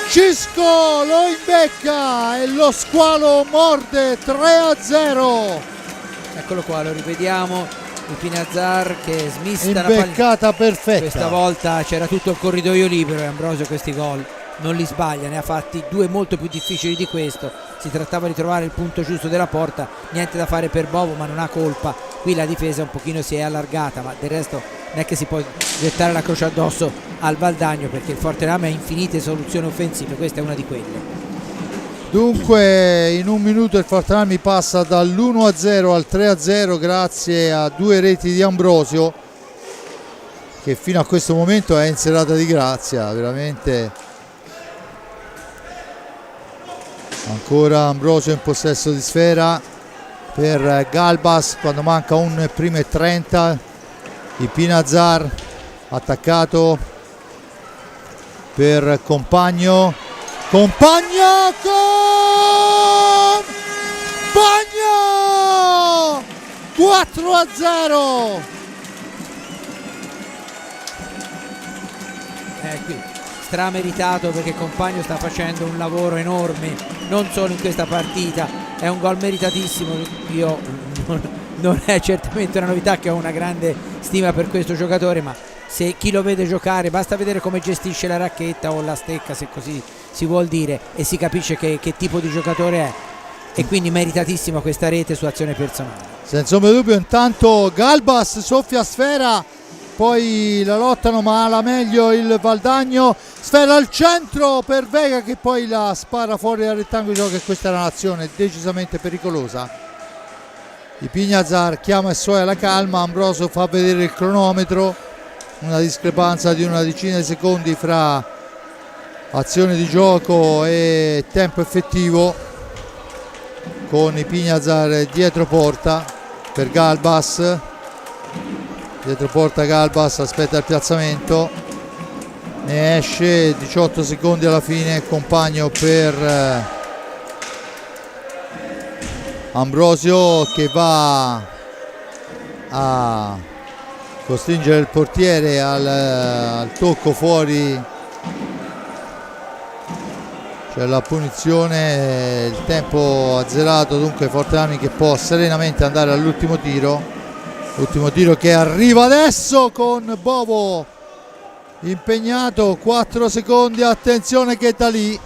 Cisco lo imbecca e lo squalo morde. 3-0. Eccolo qua, lo rivediamo, il Pignazar che smista imbeccata perfetta. Questa volta c'era tutto il corridoio libero e Ambrosio questi gol non li sbaglia, ne ha fatti due molto più difficili di questo. Si trattava di trovare il punto giusto della porta, niente da fare per Bovo, ma non ha colpa. Qui la difesa un pochino si è allargata, ma del resto non è che si può gettare la croce addosso al Valdagno, perché il Forte dei Marmi ha infinite soluzioni offensive, questa è una di quelle. Dunque in un minuto il Forte dei Marmi passa dall'1-0 al 3-0 grazie a due reti di Ambrosio, che fino a questo momento è in serata di grazia, veramente. Ancora Ambrosio in possesso di sfera per Galbas quando manca un primo e 30. Il Pignazar attaccato per Compagno con Bagno, 4-0. Qui strameritato, perché Compagno sta facendo un lavoro enorme non solo in questa partita, è un gol meritatissimo. Io non è certamente una novità che ho una grande stima per questo giocatore, ma se chi lo vede giocare basta vedere come gestisce la racchetta o la stecca, se così si vuol dire, e si capisce che tipo di giocatore è, e quindi meritatissima questa rete su azione personale. Senza ombra di dubbio. Intanto Galbas soffia sfera, poi la lottano ma la meglio il Valdagno, sfera al centro per Vega che poi la spara fuori dal rettangolo di gioco, e questa era un'azione decisamente pericolosa. Il Pignazar chiama e soia la calma, Ambrosio fa vedere il cronometro, una discrepanza di una decina di secondi fra azione di gioco e tempo effettivo, con i Pignazar dietro porta per Galbas. Dietro porta Galbas, aspetta il piazzamento, ne esce, 18 secondi alla fine, Compagno per Ambrosio che va a costringere il portiere al tocco fuori, c'è la punizione, il tempo azzerato, dunque Forte dei Marmi che può serenamente andare all'ultimo tiro. L'ultimo tiro che arriva adesso con Bovo impegnato, 4 secondi, attenzione che da lì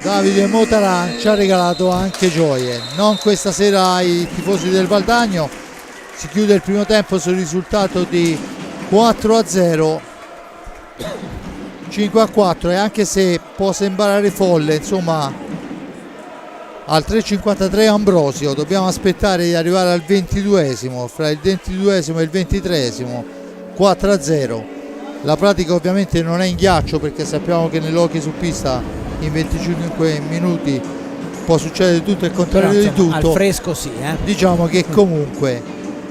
Davide Motaran ci ha regalato anche gioie, non questa sera ai tifosi del Valdagno. Si chiude il primo tempo sul risultato di 4-0, 5-4, e anche se può sembrare folle, insomma, al 3.53 Ambrosio, dobbiamo aspettare di arrivare al 22esimo, fra il 22esimo e il 23esimo 4-0. La pratica ovviamente non è in ghiaccio, perché sappiamo che nell'hockey su pista in 25 minuti può succedere tutto e il contrario. Però, di insomma, tutto al fresco sì, diciamo che comunque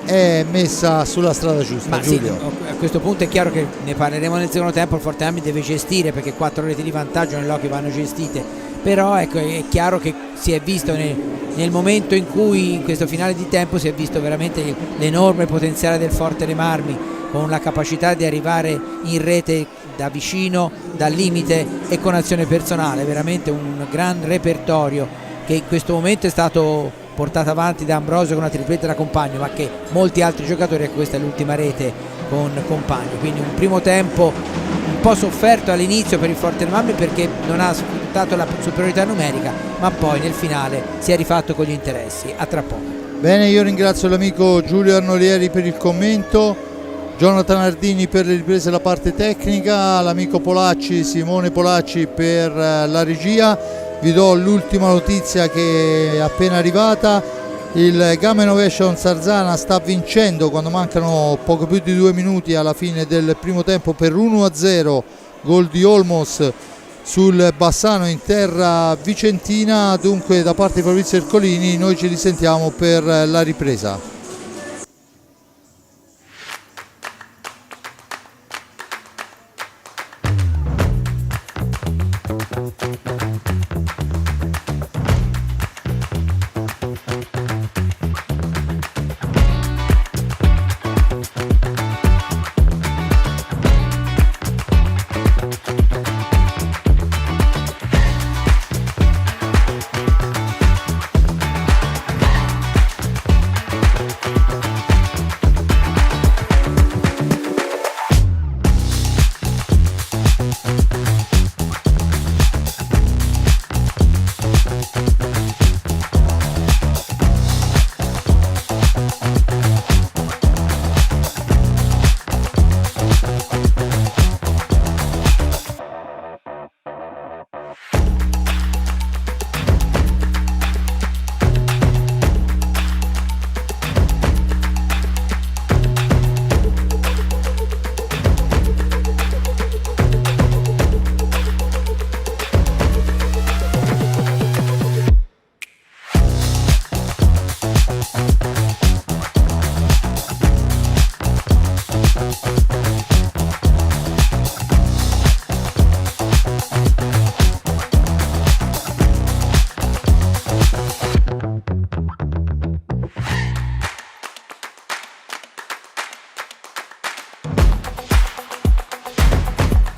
è messa sulla strada giusta. Ma sì, Giulio, a questo punto è chiaro che ne parleremo nel secondo tempo. Il Fortearmi deve gestire, perché 4 reti di vantaggio nell'hockey vanno gestite, però ecco, è chiaro che si è visto nel momento in cui, in questo finale di tempo, si è visto veramente l'enorme potenziale del Forte dei Marmi, con la capacità di arrivare in rete da vicino, dal limite e con azione personale. Veramente un gran repertorio che in questo momento è stato portato avanti da Ambrosio con una tripletta da Compagno, ma che molti altri giocatori, e questa è l'ultima rete con Compagno. Quindi un primo tempo un po' sofferto all'inizio per il Forte dei Marmi, perché non ha sfruttato la superiorità numerica, ma poi nel finale si è rifatto con gli interessi. A tra poco. bene, io ringrazio l'amico Giulio Arnolieri per il commento, Jonathan Ardini per le riprese e la parte tecnica, l'amico Polacci, Simone Polacci per la regia. Vi do l'ultima notizia che è appena arrivata: il Game Innovation Sarzana sta vincendo quando mancano poco più di 2 minuti alla fine del primo tempo per 1-0, gol di Olmos sul Bassano in terra vicentina. Dunque, da parte di Fabrizio Ercolini, noi ci risentiamo per la ripresa.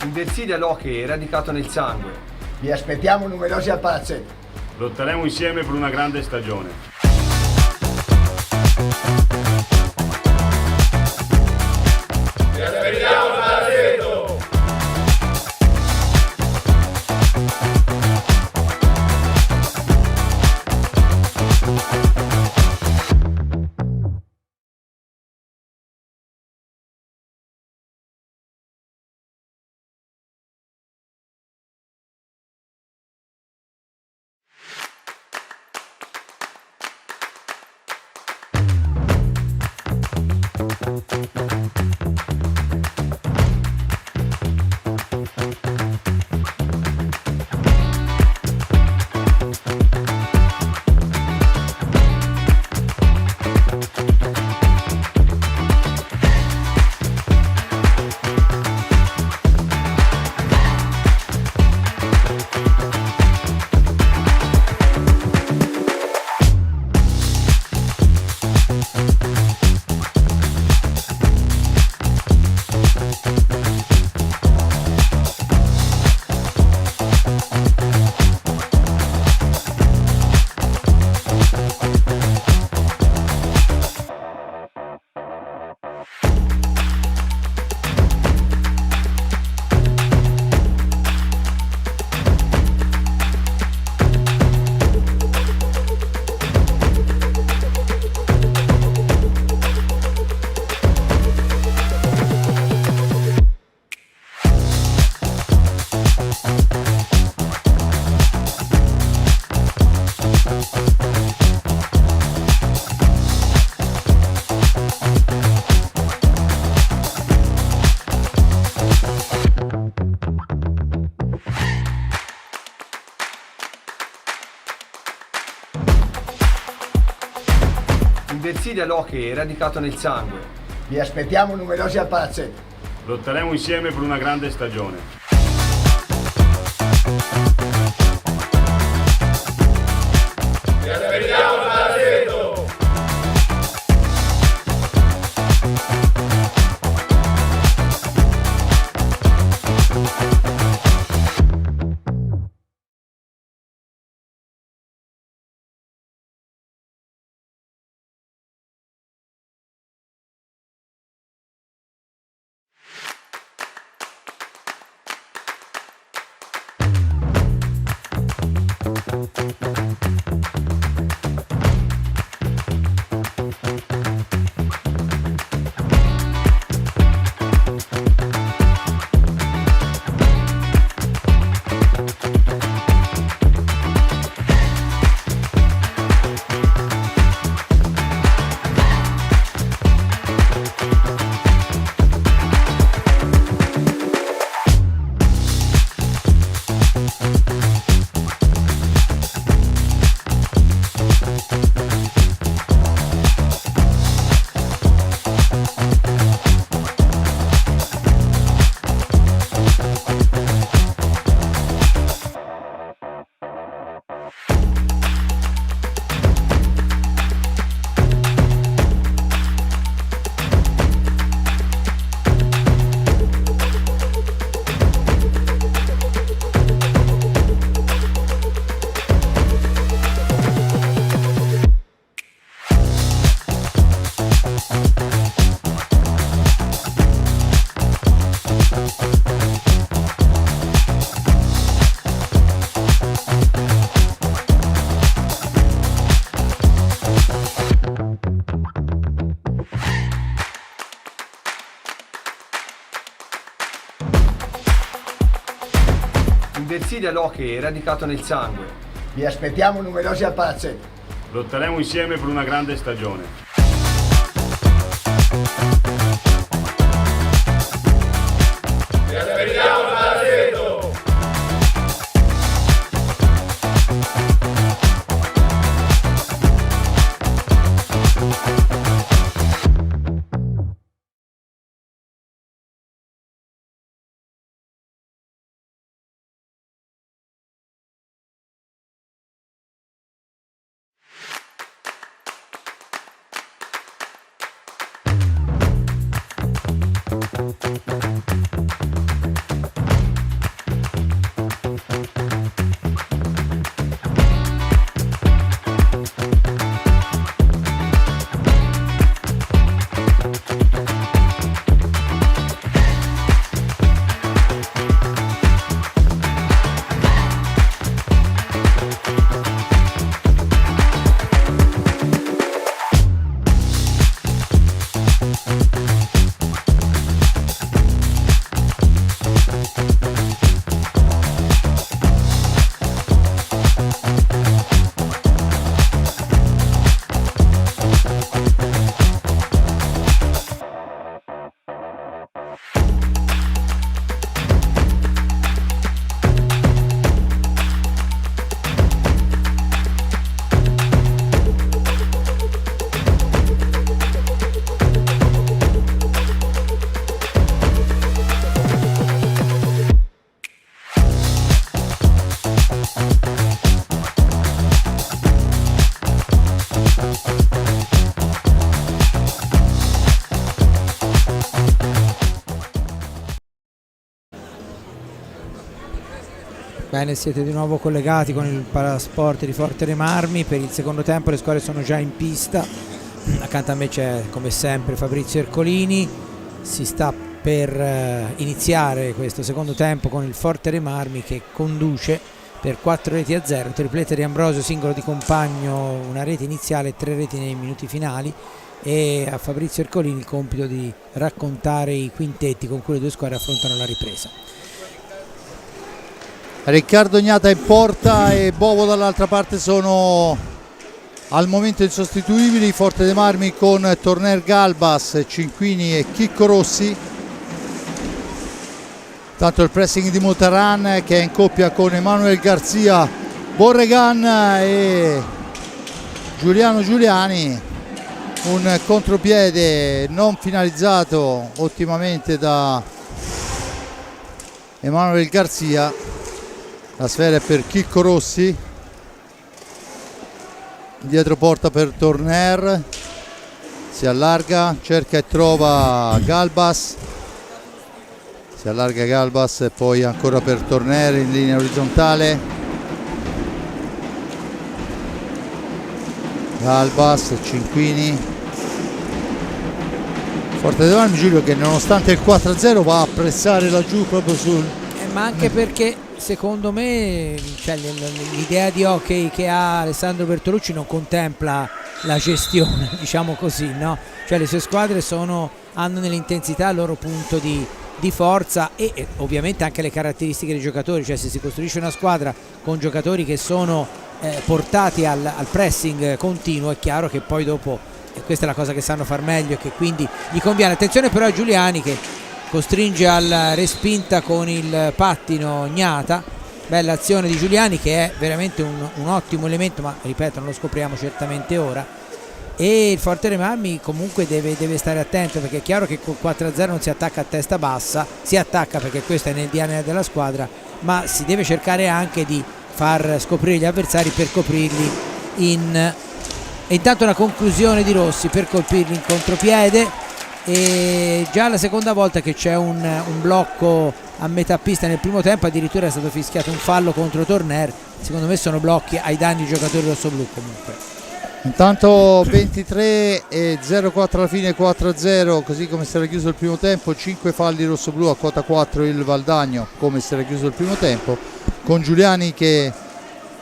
Inverside all'hockey è radicato nel sangue. Vi aspettiamo numerosi al palazzetto. Lotteremo insieme per una grande stagione. Vi aspettiamo al palazzetto! Inverside all'hockey è radicato nel sangue. Vi aspettiamo numerosi al palazzetto. Lotteremo insieme per una grande stagione. Vi aspettiamo al palazzetto. Inverside all'hockey è radicato nel sangue. Vi aspettiamo numerosi al palazzetto. Lotteremo insieme per una grande stagione. Vi aspettiamo al palazzetto. Bene, siete di nuovo collegati con il Palasport di Forte dei Marmi. Per il secondo tempo le squadre sono già in pista. Accanto a me c'è come sempre Fabrizio Ercolini. Si sta per iniziare questo secondo tempo con il Forte dei Marmi che conduce per 4-0, tripletta di Ambrosio, singolo di Compagno, una rete iniziale e 3 reti nei minuti finali, e a Fabrizio Ercolini il compito di raccontare i quintetti con cui le due squadre affrontano la ripresa. Riccardo Gnata in porta e Bovo dall'altra parte sono al momento insostituibili. Forte dei Marmi con Torner Galbas, Cinquini e Chicco Rossi. Tanto il pressing di Mutaran che è in coppia con Emanuel Garzia Borregan e Giuliano Giuliani. un contropiede non finalizzato ottimamente da Emanuel Garzia. La sfera è per Chicco Rossi, dietro porta per Torner, si allarga, cerca e trova Galbas, si allarga Galbas e poi ancora per Torner in linea orizzontale. Galbas, Cinquini, Forte dei Marmi, Giulio, che nonostante il 4-0 va a pressare laggiù proprio sul... Ma anche perché secondo me, cioè, l'idea di hockey che ha Alessandro Bertolucci non contempla la gestione, diciamo così, no? Cioè le sue squadre hanno nell'intensità il loro punto di forza e ovviamente anche le caratteristiche dei giocatori, cioè se si costruisce una squadra con giocatori che sono portati al pressing continuo, è chiaro che poi dopo, e questa è la cosa che sanno far meglio e che quindi gli conviene. Attenzione però a Giuliani che costringe alla respinta con il pattino Gnata. Bella azione di Giuliani, che è veramente un ottimo elemento, ma ripeto, non lo scopriamo certamente ora. E il Forte dei Marmi comunque deve stare attento, perché è chiaro che con 4-0 non si attacca a testa bassa, si attacca perché questo è nel DNA della squadra, ma si deve cercare anche di far scoprire gli avversari per coprirli e intanto una conclusione di Rossi per colpirli in contropiede. E già la seconda volta che c'è un blocco a metà pista nel primo tempo, addirittura è stato fischiato un fallo contro Torner. Secondo me sono blocchi ai danni dei giocatori rossoblù. Comunque intanto 23 e 0-4 alla fine, 4-0 così come si era chiuso il primo tempo. 5 falli rossoblù, a quota 4 il Valdagno come si era chiuso il primo tempo, con Giuliani che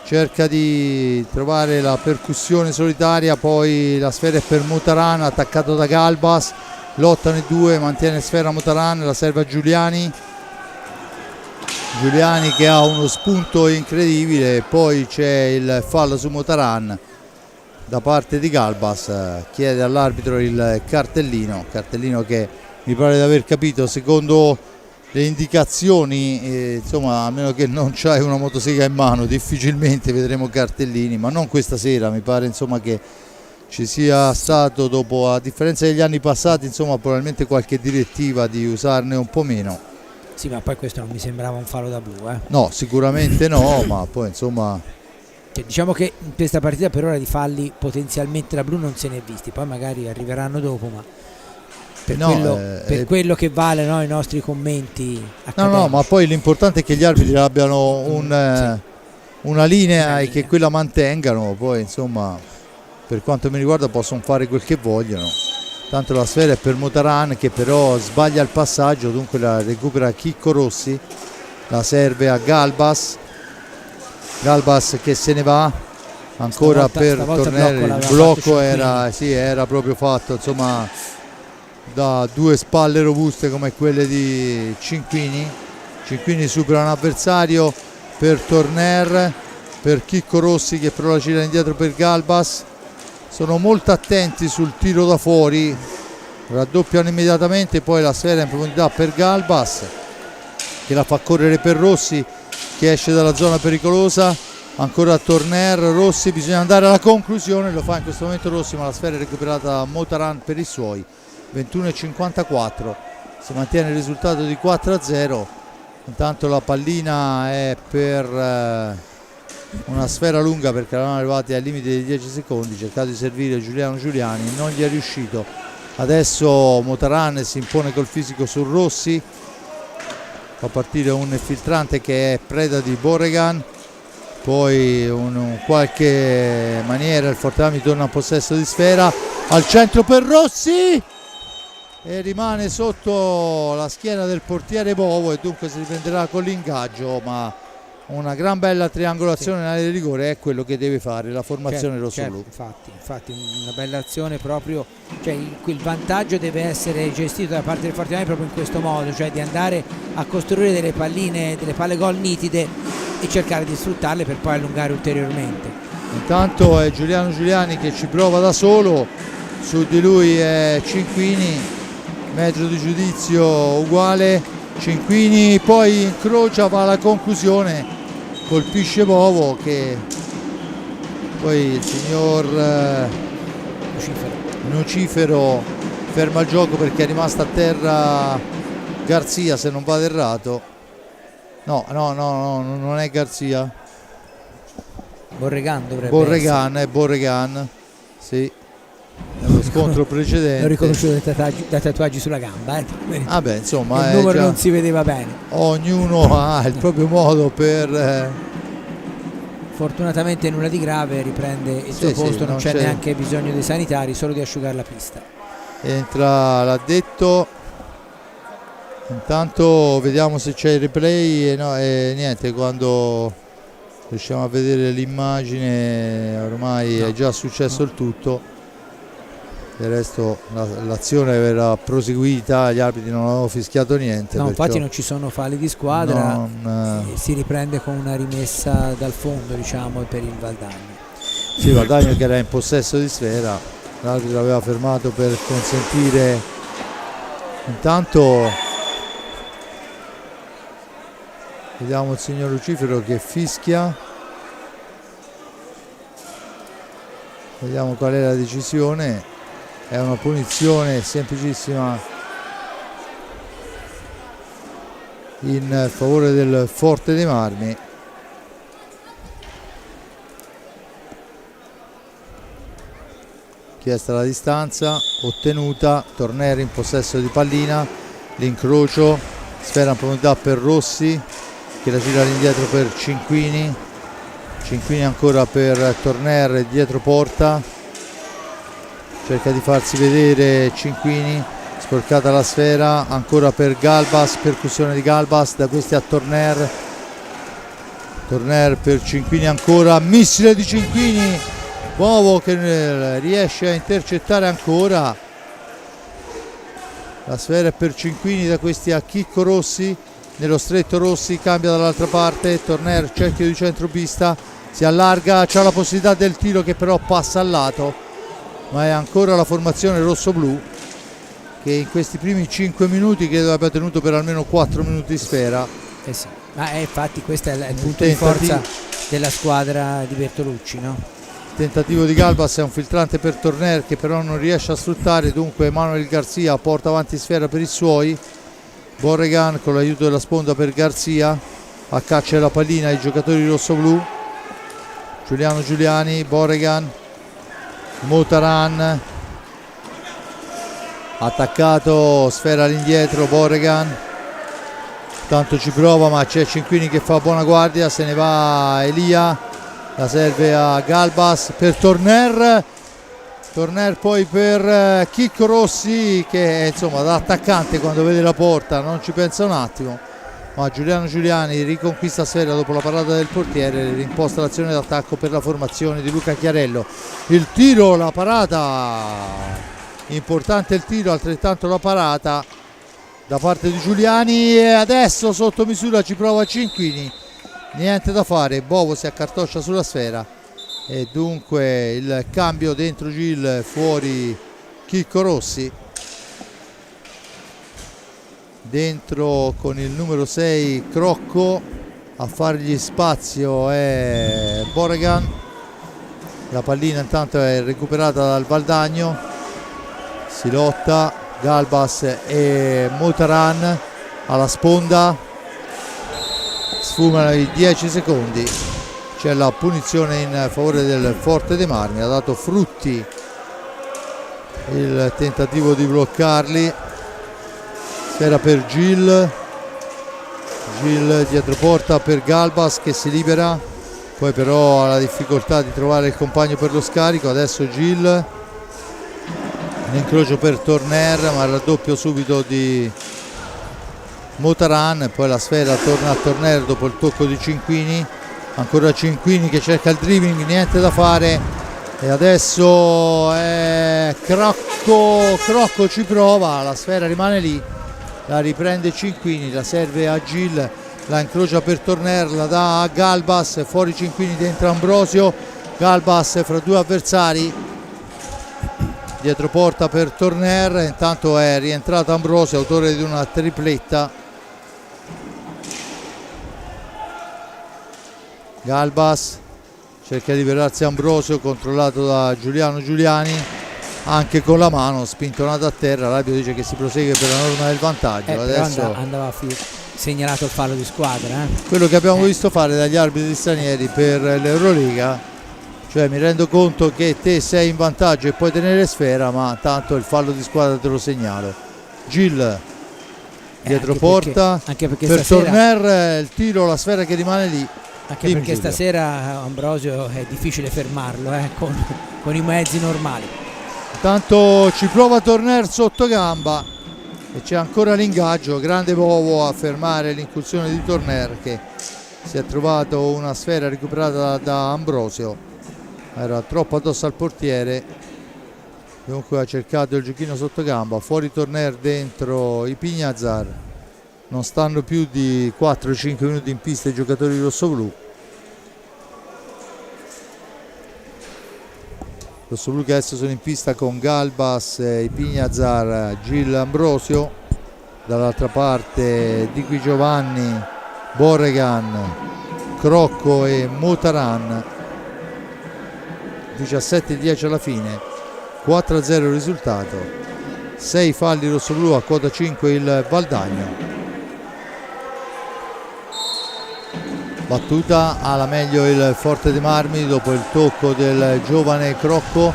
cerca di trovare la percussione solitaria. Poi la sfera è per Mutaran, attaccato da Galbas, lottano i due, mantiene sfera Mutaran, la serve a Giuliani che ha uno spunto incredibile. Poi c'è il fallo su Mutaran da parte di Galbas, chiede all'arbitro il cartellino che mi pare di aver capito, secondo le indicazioni, insomma, a meno che non c'hai una motosega in mano difficilmente vedremo cartellini, ma non questa sera. Mi pare insomma che ci sia stato, dopo, a differenza degli anni passati, insomma, probabilmente qualche direttiva di usarne un po' meno. Sì, ma poi questo non mi sembrava un fallo da blu, No, sicuramente no, ma poi insomma, diciamo che in questa partita per ora di falli potenzialmente da blu non se ne è visti, poi magari arriveranno dopo, ma per quello che vale, no, i nostri commenti accademici. No, ma poi l'importante è che gli arbitri abbiano una linea e che quella mantengano. Poi insomma, per quanto mi riguarda, possono fare quel che vogliono. Tanto la sfera è per Mutaran, che però sbaglia il passaggio, dunque la recupera Chicco Rossi, la serve a Galbas che se ne va ancora per tornare. Il blocco era proprio fatto, insomma, da due spalle robuste come quelle di Cinquini supera un avversario per Torner, per Chicco Rossi che però la gira indietro per Galbas. Sono molto attenti sul tiro da fuori, raddoppiano immediatamente. Poi la sfera in profondità per Galbas che la fa correre per Rossi che esce dalla zona pericolosa, ancora a Torner. Rossi, bisogna andare alla conclusione, lo fa in questo momento Rossi, ma la sfera è recuperata da Motaran per i suoi. 21:54, si mantiene il risultato di 4-0. Intanto la pallina è per una sfera lunga, perché eravamo arrivati al limite dei 10 secondi. Cercato di servire Giuliani, non gli è riuscito. Adesso Motaran si impone col fisico su Rossi, fa partire un filtrante che è preda di Borregan. Poi in qualche maniera il Forte Marmi torna a possesso di sfera, al centro per Rossi e rimane sotto la schiena del portiere Bovo e dunque si riprenderà con l'ingaggio. Ma una gran bella triangolazione in area di rigore è quello che deve fare la formazione rossoblù. Infatti una bella azione proprio, cioè il vantaggio deve essere gestito da parte del Forte Marmi proprio in questo modo, cioè di andare a costruire delle palle gol nitide e cercare di sfruttarle per poi allungare ulteriormente. Intanto è Giuliani che ci prova da solo, su di lui è Cinquini, metro di giudizio uguale. Cinquini poi incrocia, va alla conclusione, colpisce Bovo che poi il signor Lucifero ferma il gioco perché è rimasta a terra Garzia, se non vado errato. No, non è Garzia. Borregan dovrebbe Borregan, è Borregan. Sì. Nello scontro precedente. L'ho riconosciuto da tatuaggi sulla gamba. Vabbè, insomma, il numero già, non si vedeva bene. ognuno ha il proprio modo per Fortunatamente nulla di grave, riprende il suo Sì, posto, sì, non c'è c'è neanche bisogno dei sanitari, solo di asciugare la pista. entra l'addetto. Intanto vediamo se c'è il replay e niente, quando riusciamo a vedere l'immagine ormai è già successo il tutto. Del resto l'azione verrà proseguita, gli arbitri non hanno fischiato niente. No, infatti non ci sono falli di squadra, si riprende con una rimessa dal fondo, diciamo, per il Valdagno. Sì, Valdagno che era in possesso di sfera, l'arbitro l'aveva fermato per consentire. Intanto vediamo il signor Lucifero che fischia. Vediamo qual è la decisione. È una punizione semplicissima in favore del Forte dei Marmi. Chiesta la distanza, ottenuta. Torneri in possesso di pallina, l'incrocio, sfera in profondità per Rossi che la gira all'indietro per Cinquini. Cinquini ancora per Torner dietro porta. Cerca di farsi vedere Cinquini, sporcata la sfera, ancora per Galbas, percussione di Galbas, da questi a Torner. Torner per Cinquini ancora, missile di Cinquini, Bovo che riesce a intercettare ancora. La sfera è per Cinquini, da questi a Chicco Rossi, nello stretto Rossi, cambia dall'altra parte, Torner cerchio di centropista, si allarga, c'ha la possibilità del tiro che però passa al lato. Ma è ancora la formazione rosso-blu che in questi primi 5 minuti credo abbia tenuto per almeno 4 minuti di sfera. Sì. Ma infatti questo è il punto di forza della squadra di Bertolucci, no? Il tentativo di Galbas è un filtrante per Torner che però non riesce a sfruttare, dunque Manuel Garzia porta avanti sfera per i suoi. Borregan con l'aiuto della sponda per Garzia, a caccia della pallina i giocatori rosso-blu. Giuliano Giuliani, Borregan, Motaran, attaccato, sfera all'indietro, Borregan, tanto ci prova ma c'è Cinquini che fa buona guardia, se ne va Elia, la serve a Galbas per Torner poi per Chicco Rossi che insomma da attaccante quando vede la porta non ci pensa un attimo, ma Giuliano Giuliani riconquista sfera dopo la parata del portiere, rimposta l'azione d'attacco per la formazione di Luca Chiarello. Il tiro, la parata, importante il tiro, altrettanto la parata da parte di Giuliani e adesso sotto misura ci prova Cinquini, niente da fare, Bovo si accartoccia sulla sfera e dunque il cambio dentro Gil, fuori Chicco Rossi. Dentro con il numero 6 Crocco, a fargli spazio è Borregan. La pallina intanto è recuperata dal Valdagno, si lotta Galbas e Motaran alla sponda, sfumano i 10 secondi, c'è la punizione in favore del Forte dei Marmi, ha dato frutti il tentativo di bloccarli. Sfera per Gil dietro porta per Galbas che si libera, poi però ha la difficoltà di trovare il compagno per lo scarico. Adesso Gil, l'incrocio per Torner ma il raddoppio subito di Motaran, poi la sfera torna a Torner dopo il tocco di Cinquini, ancora Cinquini che cerca il dribbling, niente da fare e adesso è Crocco ci prova, la sfera rimane lì, la riprende Cinquini, la serve a Gil, la incrocia per Torner, la dà a Galbas, fuori Cinquini, dentro Ambrosio, Galbas fra due avversari, dietro porta per Torner, intanto è rientrato Ambrosio, autore di una tripletta. Galbas cerca di liberarsi Ambrosio, controllato da Giuliano Giuliani, anche con la mano, spintonato a terra. L'arbitro dice che si prosegue per la norma del vantaggio. Adesso andava segnalato il fallo di squadra. quello che abbiamo visto fare dagli arbitri stranieri per l'Euroliga, cioè mi rendo conto che te sei in vantaggio e puoi tenere sfera, ma tanto il fallo di squadra te lo segnalo. Gil dietro anche porta, anche perché per stasera, Turner il tiro, la sfera che rimane lì. anche Dimmi, perché Giulio. stasera Ambrosio è difficile fermarlo con i mezzi normali. Intanto ci prova Turner sotto gamba e c'è ancora l'ingaggio. Grande Bovo a fermare l'incursione di Turner, che si è trovato una sfera recuperata da Ambrosio, era troppo addosso al portiere, dunque ha cercato il giochino sotto gamba. Fuori Turner, dentro i Pignazar. Non stanno più di 4-5 minuti in pista i giocatori rossoblù. Rossoblù che adesso sono in pista con Galbas, Ipignazar, Gil, Ambrosio. Dall'altra parte Di Qui Giovanni, Borregan, Crocco e Motaran. 17-10 alla fine, 4-0 il risultato. 6 falli rossoblù, a quota 5 il Valdagno. Battuta alla meglio il Forte dei Marmi dopo il tocco del giovane Crocco.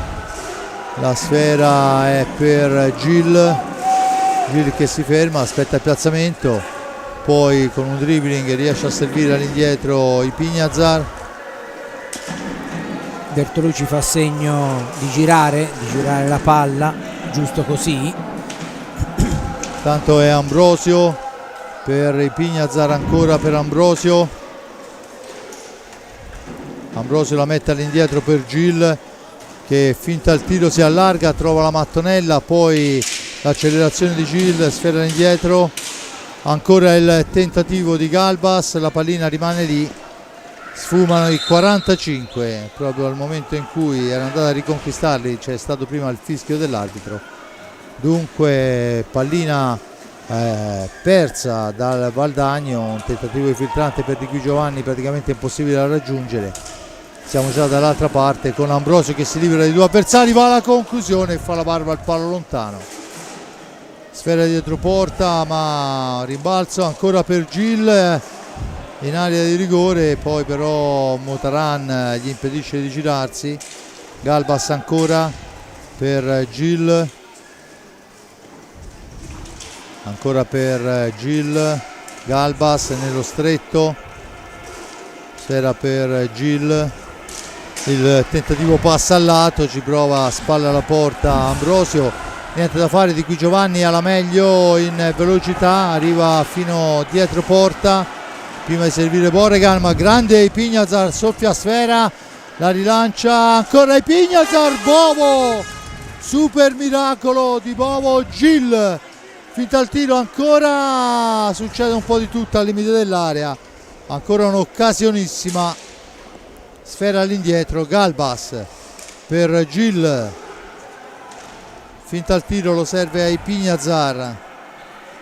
La sfera è per Gil che si ferma, aspetta il piazzamento, poi con un dribbling riesce a servire all'indietro i Pignazar. Bertolucci fa segno di girare la palla, giusto così. Tanto è Ambrosio per i Pignazar, ancora per Ambrosio. Ambrosio la mette all'indietro per Gil, che finta il tiro, si allarga, trova la mattonella, poi l'accelerazione di Gil, sfera all'indietro, ancora il tentativo di Galbas, la pallina rimane lì. Sfumano i 45, proprio al momento in cui era andato a riconquistarli c'è stato prima il fischio dell'arbitro. Dunque pallina persa dal Valdagno, un tentativo di filtrante per Di Qui Giovanni praticamente impossibile da raggiungere. Siamo già dall'altra parte con Ambrosio che si libera di due avversari, va alla conclusione e fa la barba al palo lontano. Sfera dietro porta, ma rimbalzo ancora per Gil in area di rigore, poi però Motaran gli impedisce di girarsi. Galbas ancora per Gil, ancora per Gil, Galbas nello stretto, sfera per Gil, il tentativo passa al lato, ci prova a spalla alla porta Ambrosio, niente da fare. Di Qui Giovanni alla meglio in velocità, arriva fino dietro porta, prima di servire Borregan, ma grande Ipignazar, soffia sfera, la rilancia ancora Ipignazar, Bovo, super miracolo di Bovo. Gil finta il tiro, ancora succede un po' di tutto al limite dell'area, ancora un'occasionissima sfera all'indietro. Galbas per Gil, finta il tiro, lo serve ai Pignazar.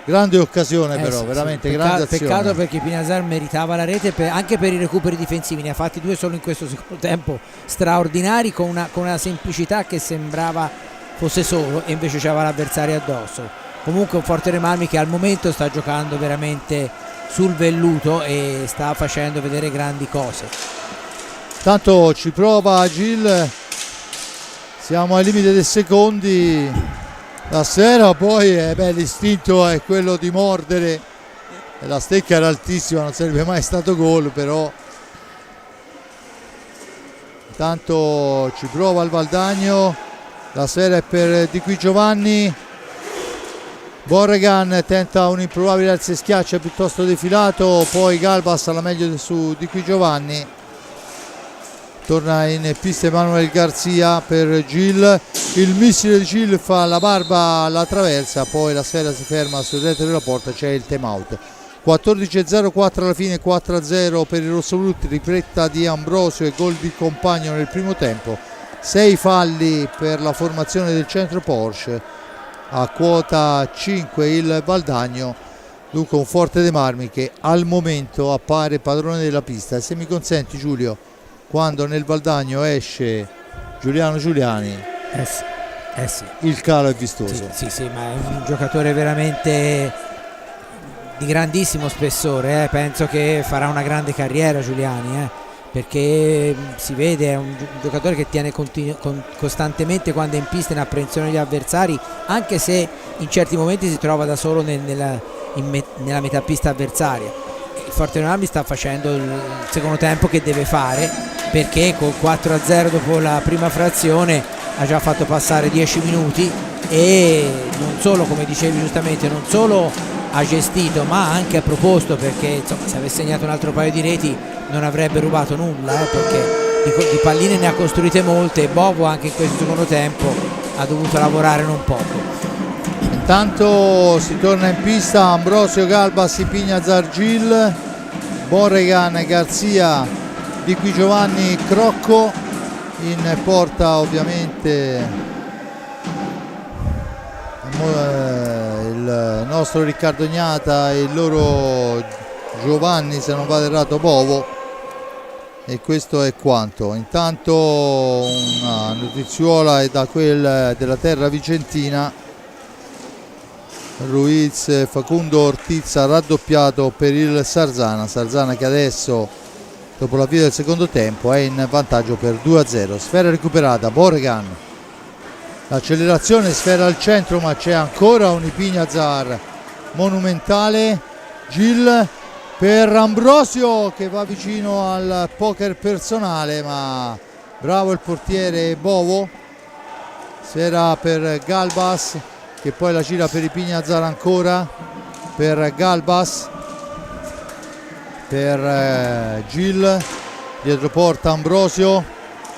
Grande occasione però, veramente grande azione. Peccato perché Pignazar meritava la rete anche per i recuperi difensivi, ne ha fatti 2 solo in questo secondo tempo, straordinari, con una semplicità che sembrava fosse solo e invece c'aveva l'avversario addosso. Comunque un Forte dei Marmi che al momento sta giocando veramente sul velluto e sta facendo vedere grandi cose. Tanto ci prova Gil, siamo al limite dei secondi, la sfera poi l'istinto è quello di mordere, la stecca era altissima, non sarebbe mai stato gol, però intanto ci prova il Valdagno, la sfera è per Di Qui Giovanni, Borregan tenta un improbabile alza e schiaccia piuttosto defilato, poi Galbas alla meglio su Di Qui Giovanni. Torna in pista Emanuel Garzia per Gil, il missile di Gil fa la barba alla traversa, poi la sfera si ferma sul retro della porta, c'è il time out. 14-0-4 alla fine, 4-0 per i rossoblù, tripletta di Ambrosio e gol di compagno nel primo tempo. 6 falli per la formazione del centro Porsche, a quota 5 il Valdagno. Dunque un Forte dei Marmi che al momento appare padrone della pista. Se mi consenti, Giulio, quando nel Valdagno esce Giuliano Giuliani, Sì. il calo è vistoso. Sì, ma è un giocatore veramente di grandissimo spessore, penso che farà una grande carriera Giuliani, perché si vede, è un giocatore che tiene costantemente, quando è in pista, in apprensione gli avversari, anche se in certi momenti si trova da solo nella metà pista avversaria. Il Forte dei Marmi sta facendo il secondo tempo che deve fare, perché con 4-0 dopo la prima frazione ha già fatto passare 10 minuti e non solo, come dicevi giustamente, non solo ha gestito ma anche ha proposto, perché insomma, se avesse segnato un altro paio di reti non avrebbe rubato nulla, perché di palline ne ha costruite molte e Bovo anche in questo secondo tempo ha dovuto lavorare non poco. Intanto si torna in pista Ambrosio, Galbas, Ipignazar, Gil, Borregan, Garzia, Di Qui Giovanni, Crocco. In porta ovviamente il nostro Riccardo Gnata e il loro Giovanni, se non vado errato, Bovo, e questo è quanto. Intanto una notiziuola è da quel della terra vicentina: Ruiz, Facundo Ortizza raddoppiato per il Sarzana che adesso, dopo l'avvio del secondo tempo, è in vantaggio per 2-0. Sfera recuperata, Borregan, l'accelerazione, sfera al centro, ma c'è ancora un Ipignazar monumentale. Gil per Ambrosio che va vicino al poker personale, ma bravo il portiere Bovo. Sfera per Galbas che poi la gira per Ipignazar, ancora per Galbas, per Gil, dietro porta Ambrosio,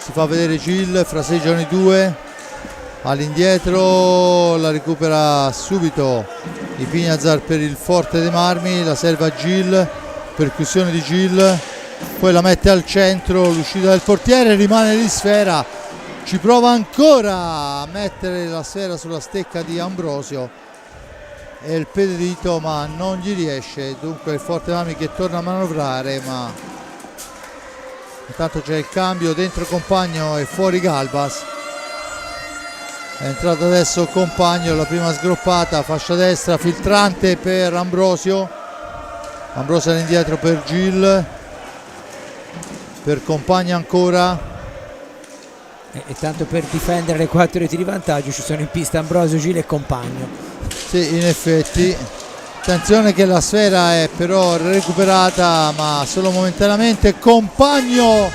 si fa vedere Gil, fraseggiano i due, all'indietro la recupera subito Ipignazar per il Forte dei Marmi, la serve a Gil, percussione di Gil, poi la mette al centro, l'uscita del portiere, rimane lì Sfera, ci prova ancora a mettere la sfera sulla stecca di Ambrosio e il pedito, ma non gli riesce. Dunque il Forte dei Marmi che torna a manovrare, ma intanto c'è il cambio, dentro Compagno e fuori Galbas. È entrato adesso Compagno, la prima sgroppata, fascia destra, filtrante per Ambrosio, Ambrosio all'indietro per Gil, per Compagno ancora. E tanto per difendere le 4 reti di vantaggio ci sono in pista Ambrosio, Gil e Compagno. Sì, in effetti. Attenzione che la sfera è però recuperata, ma solo momentaneamente. Compagno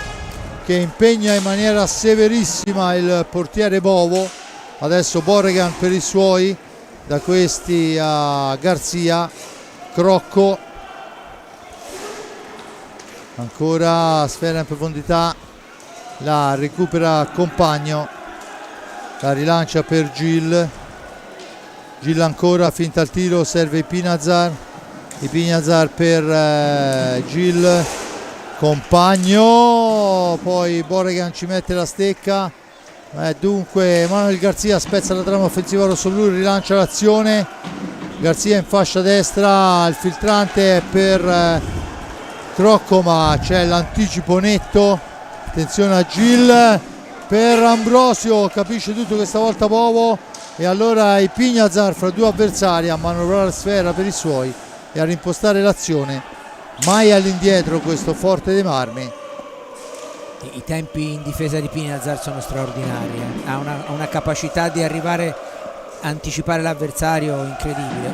che impegna in maniera severissima il portiere Bovo. Adesso Borregan per i suoi, da questi a Garzia, Crocco, ancora sfera in profondità, la recupera Compagno, la rilancia per Gil, Gil ancora, finta al tiro, serve Ipignazar per Gil, Compagno, poi Borregan ci mette la stecca, dunque Manuel Garzia spezza la trama offensiva rossoblu, rilancia l'azione, Garzia in fascia destra, il filtrante è per Crocco, ma c'è l'anticipo netto. Attenzione a Gil per Ambrosio, capisce tutto questa volta Bovo, e allora Ipignazar fra due avversari a manovrare la sfera per i suoi e a rimpostare l'azione. Mai all'indietro questo Forte dei Marmi. I tempi in difesa di Ipignazar sono straordinari, ha una capacità di arrivare a anticipare l'avversario incredibile.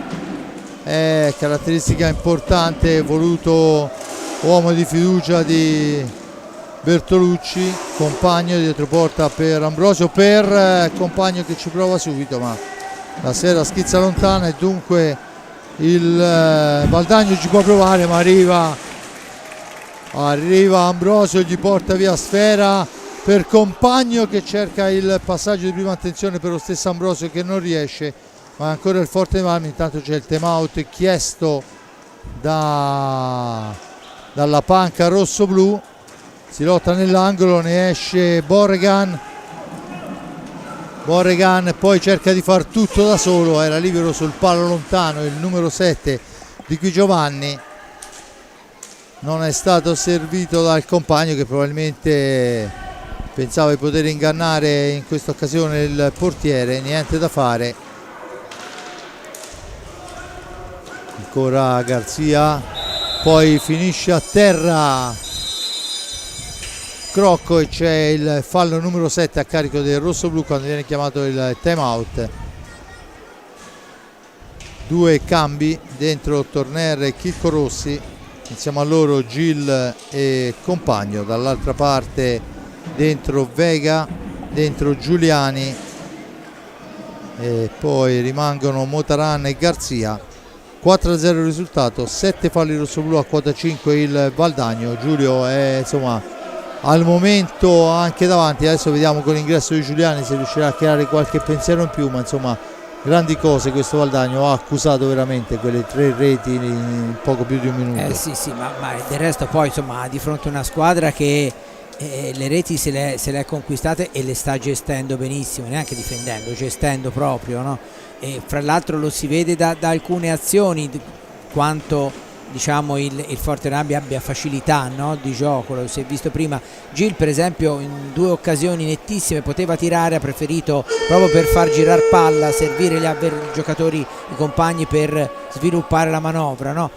È caratteristica importante, voluto uomo di fiducia di Bertolucci. Compagno dietro porta per Ambrosio, per Compagno che ci prova subito, ma la sfera schizza lontana e dunque il Valdagno ci può provare, ma arriva Ambrosio, gli porta via sfera per Compagno che cerca il passaggio di prima attenzione per lo stesso Ambrosio che non riesce, ma ancora il Forte dei Marmi. Intanto c'è il time out chiesto dalla panca rosso-blu, si lotta nell'angolo, ne esce Borregan, poi cerca di far tutto da solo, era libero sul palo lontano il numero 7 Di Qui Giovanni, non è stato servito dal Compagno che probabilmente pensava di poter ingannare in questa occasione il portiere, niente da fare. Ancora Garzia, poi finisce a terra Crocco e c'è il fallo numero 7 a carico del rossoblu quando viene chiamato il time out. 2 cambi dentro Torner e Chicco Rossi, insieme a loro Gil e compagno, dall'altra parte dentro Vega, dentro Giuliani e poi rimangono Motaran e Garzia. 4-0 il risultato, 7 falli rossoblu a quota 5 il Valdagno. Giulio è insomma al momento anche davanti, adesso vediamo con l'ingresso di Giuliani se riuscirà a creare qualche pensiero in più, ma insomma grandi cose questo Valdagno, ha accusato veramente quelle 3 reti in poco più di un minuto. Sì, ma del resto poi insomma di fronte a una squadra che le reti se le è conquistate e le sta gestendo benissimo, neanche difendendo, gestendo proprio, no? E fra l'altro lo si vede da alcune azioni quanto diciamo il Fortenabbia abbia facilità, no, di gioco. Lo si è visto prima, Gil per esempio in 2 occasioni nettissime poteva tirare, ha preferito proprio per far girare palla servire i giocatori, i compagni per sviluppare la manovra, no?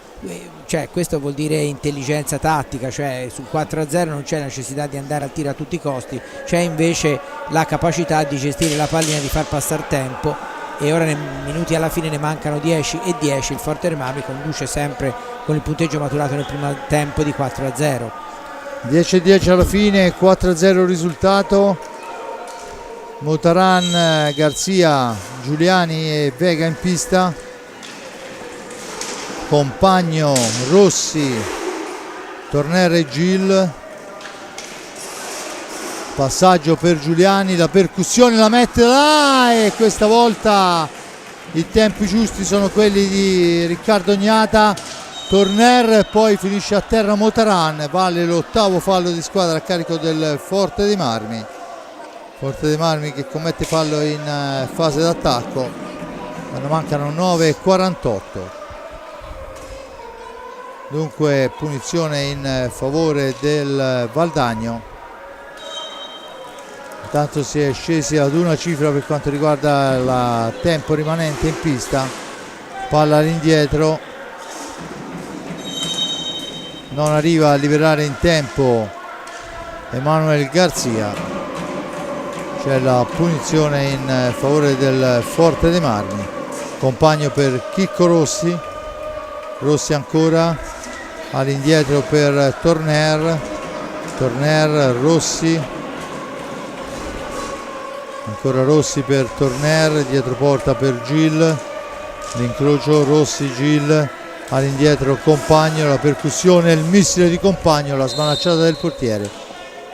Cioè questo vuol dire intelligenza tattica, cioè sul 4-0 non c'è necessità di andare al tiro a tutti i costi, c'è invece la capacità di gestire la pallina, di far passare tempo. E ora nei minuti alla fine ne mancano 10 e 10, il Fortenabbia conduce sempre con il punteggio maturato nel primo tempo di 4-0. 10-10 alla fine, 4-0 il risultato. Motaran, Garzia, Giuliani e Vega in pista, compagno Rossi, Torner e Gil. Passaggio per Giuliani, la percussione la mette là e questa volta i tempi giusti sono quelli di Riccardo Gnata. Torner, poi finisce a terra Motaran, vale l'8º fallo di squadra a carico del Forte dei Marmi. Forte dei Marmi che commette fallo in fase d'attacco quando mancano 9:48. Dunque punizione in favore del Valdagno. Intanto si è scesi ad una cifra per quanto riguarda il tempo rimanente in pista. Palla all'indietro, non arriva a liberare in tempo Emanuel Garzia. C'è la punizione in favore del Forte dei Marmi. Compagno per Chicco Rossi, Rossi ancora all'indietro per Torner, Rossi, ancora Rossi per Torner, dietro porta per Gil, l'incrocio Rossi-Gil, all'indietro Compagno, la percussione, il missile di Compagno, la smanacciata del portiere.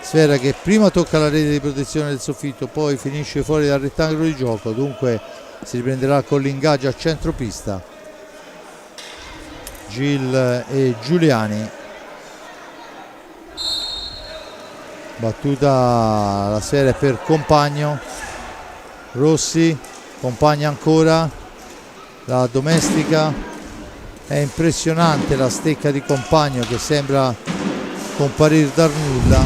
Sfera che prima tocca la rete di protezione del soffitto, poi finisce fuori dal rettangolo di gioco, dunque si riprenderà con l'ingaggio a centropista. Gil e Giuliani. Battuta la sfera per Compagno, Rossi, Compagno ancora, la domestica. È impressionante la stecca di Compagno che sembra comparire dal nulla.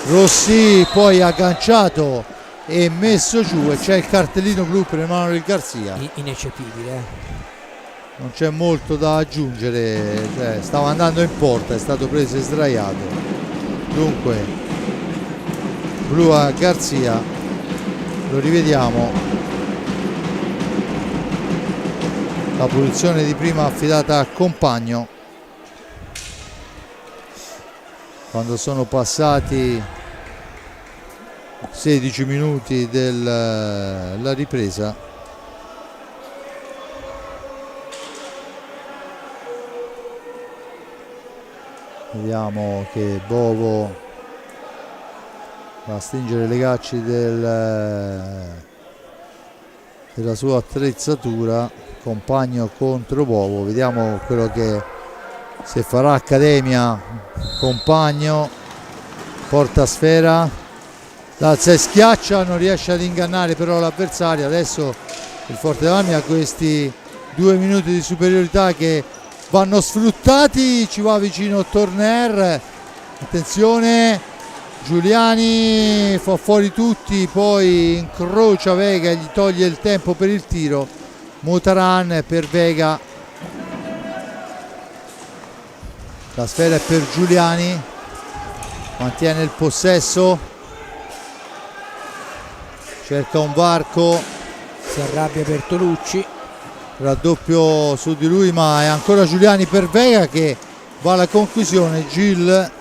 Rossi poi agganciato e messo giù e c'è il cartellino blu per Emanuel Garzia. Ineccepibile. Non c'è molto da aggiungere, cioè, stava andando in porta, è stato preso e sdraiato. Dunque blu a Garzia, lo rivediamo, la punizione di prima affidata a Compagno quando sono passati 16 minuti della ripresa. Vediamo che Bovo va a stringere le gacci della sua attrezzatura. Compagno contro Bovo, vediamo quello che se farà Accademia. Compagno porta sfera, l'alza e schiaccia, non riesce ad ingannare però l'avversario. Adesso il Forte dei Marmi ha questi 2 minuti di superiorità che vanno sfruttati, ci va vicino Torner, attenzione, Giuliani fa fuori tutti, poi incrocia Vega e gli toglie il tempo per il tiro. Motaran per Vega, la sfera è per Giuliani, mantiene il possesso, cerca un varco, si arrabbia Bertolucci, raddoppio su di lui, ma è ancora Giuliani per Vega che va alla conclusione. Gil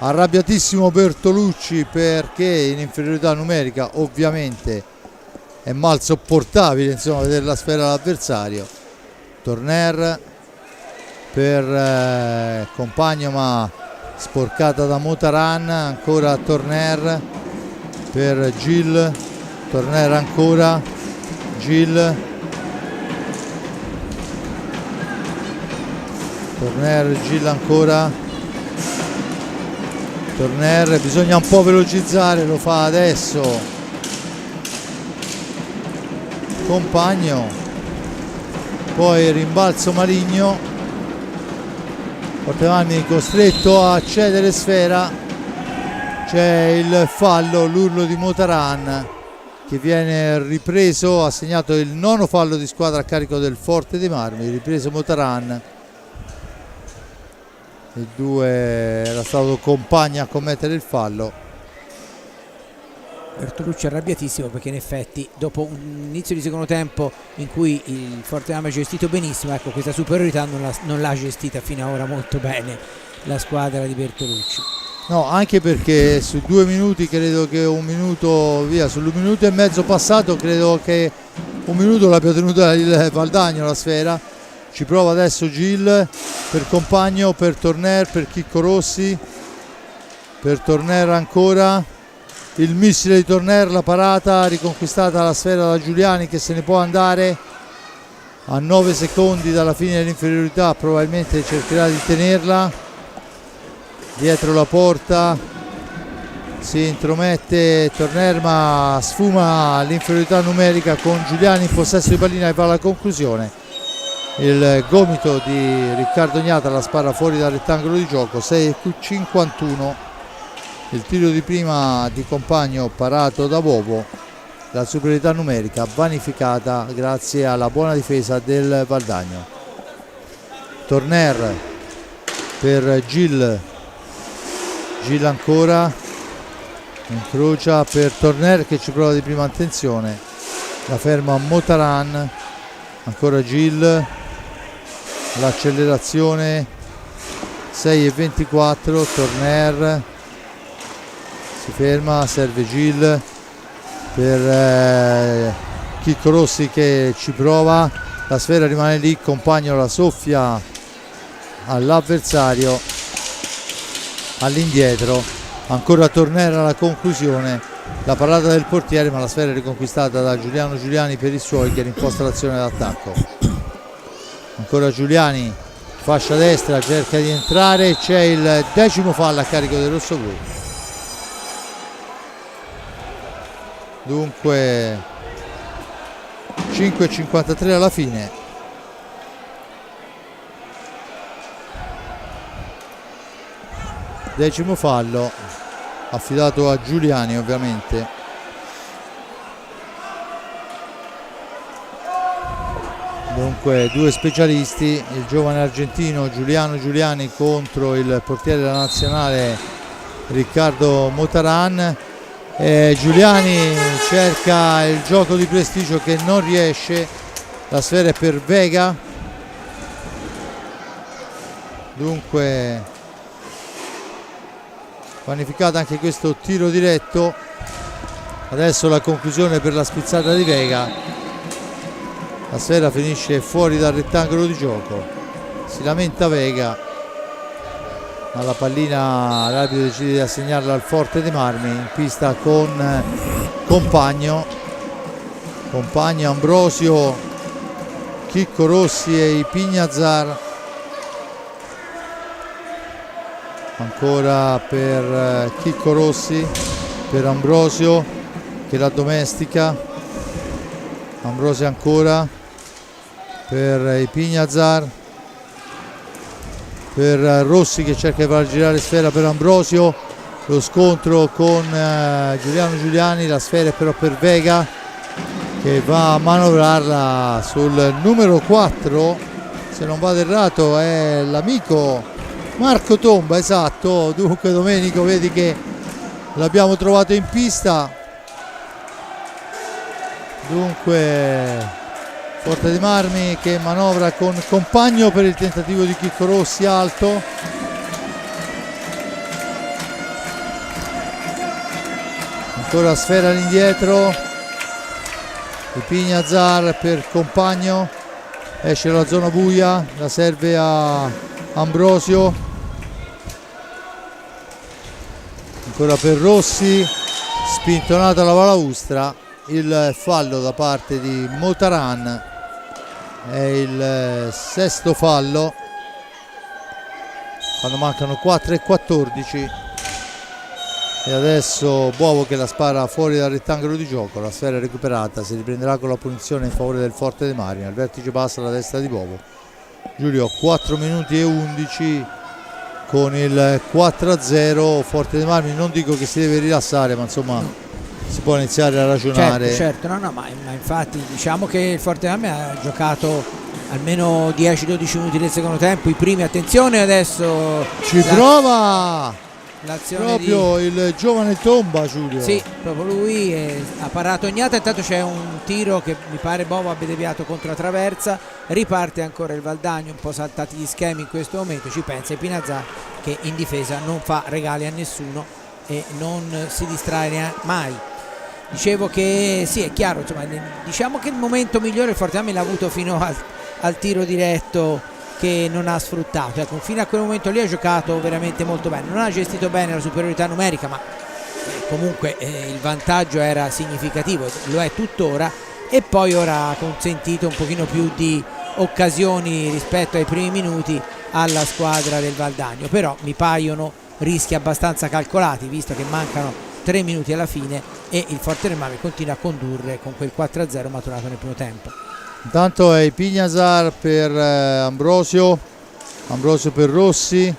arrabbiatissimo Bertolucci perché in inferiorità numerica ovviamente è mal sopportabile, insomma, vedere la sfera all'avversario. Torner per Compagno, ma sporcata da Motaran. Ancora Torner per Gil, Torner ancora, Gil, Torner, Gil ancora, Torner, bisogna un po' velocizzare, lo fa adesso Compagno, poi rimbalzo maligno, Fortemarmi costretto a cedere sfera, c'è il fallo, l'urlo di Motaran che viene ripreso, ha segnato il 9º fallo di squadra a carico del Forte dei Marmi, ripreso Motaran. Il 2 era stato Compagno a commettere il fallo. Bertolucci arrabbiatissimo perché in effetti dopo un inizio di secondo tempo in cui il Forte Marmi ha gestito benissimo, ecco, questa superiorità non l'ha gestita fino ad ora molto bene la squadra di Bertolucci. No, anche perché su 2 minuti, credo che un minuto via, sul minuto e mezzo passato credo che un minuto l'abbia tenuta il Valdagno la sfera. Ci prova adesso Gil per Compagno, per Torner, per Chicco Rossi, per Torner ancora, il missile di Torner, la parata, riconquistata la sfera da Giuliani che se ne può andare a 9 secondi dalla fine dell'inferiorità, probabilmente cercherà di tenerla dietro la porta, si intromette Torner ma sfuma l'inferiorità numerica con Giuliani in possesso di pallina e va alla conclusione. Il gomito di Riccardo Gnata la spara fuori dal rettangolo di gioco, 6:51. Il tiro di prima di Compagno parato da Bobo, la superiorità numerica vanificata grazie alla buona difesa del Valdagno. Torner per Gil, Gil ancora, incrocia per Torner che ci prova di prima attenzione, la ferma Motaran, ancora Gil, l'accelerazione, 6:24, Torner si ferma, serve Gil per Chicco Rossi che ci prova, la sfera rimane lì, Compagno la soffia all'avversario all'indietro, ancora Torner alla conclusione, la parata del portiere ma la sfera è riconquistata da Giuliano Giuliani per i suoi che rimposta l'azione d'attacco. Ancora Giuliani, fascia destra, cerca di entrare, c'è il 10º fallo a carico del rossoblu. Dunque 5:53 alla fine. Decimo fallo affidato a Giuliani ovviamente. Dunque 2 specialisti, il giovane argentino Giuliano Giuliani contro il portiere della nazionale Riccardo Motaran. Giuliani cerca il gioco di prestigio che non riesce, la sfera è per Vega. Dunque vanificato anche questo tiro diretto. Adesso la conclusione per la spizzata di Vega, la sfera finisce fuori dal rettangolo di gioco, si lamenta Vega ma la pallina l'arbitro decide di assegnarla al Forte dei Marmi, in pista con Compagno, Ambrosio, Chicco Rossi e Ipignazar. Ancora per Chicco Rossi, per Ambrosio che la domestica, Ambrosio ancora per Ipignazar, per Rossi che cerca di far girare sfera per Ambrosio, lo scontro con Giuliano Giuliani. La sfera è però per Vega, che va a manovrarla sul numero 4, se non vado errato è l'amico Marco Tomba, esatto. Dunque Domenico, vedi che l'abbiamo trovato in pista. Dunque Forte dei Marmi che manovra con Compagno per il tentativo di Chicco Rossi alto. Ancora sfera all'indietro di Pignazar per Compagno, esce dalla zona buia, la serve a Ambrosio, ancora per Rossi, spintonata la balaustra. Il fallo da parte di Motaran è il sesto fallo quando mancano 4:14. E adesso Bovo che la spara fuori dal rettangolo di gioco, la sfera è recuperata, si riprenderà con la punizione in favore del Forte dei Marmi. Al vertice passa alla destra di Bovo. Giulio, 4 minuti e 11 con il 4-0. Forte dei Marmi, non dico che si deve rilassare, ma insomma si può iniziare a ragionare. Certo, no, ma infatti diciamo che il Forte dei Marmi ha giocato almeno 10-12 minuti del secondo tempo, i primi, attenzione adesso ci prova l'azione proprio il giovane Tomba, Giulio. Sì, proprio lui ha parato Ognata. Intanto c'è un tiro che mi pare Bovo abbia deviato contro la traversa, riparte ancora il Valdagno, un po' saltati gli schemi in questo momento, ci pensa Pinazzà che in difesa non fa regali a nessuno e non si distrae mai. Dicevo che sì, è chiaro, insomma, diciamo che il momento migliore il Forte dei Marmi l'ha avuto fino al tiro diretto che non ha sfruttato. Ecco, fino a quel momento lì ha giocato veramente molto bene, non ha gestito bene la superiorità numerica, ma comunque il vantaggio era significativo, lo è tuttora, e poi ora ha consentito un pochino più di occasioni rispetto ai primi minuti alla squadra del Valdagno, però mi paiono rischi abbastanza calcolati visto che mancano 3 minuti alla fine e il Forte dei Marmi continua a condurre con quel 4-0 maturato nel primo tempo. Intanto è Pignazar per Ambrosio, Ambrosio per Rossi,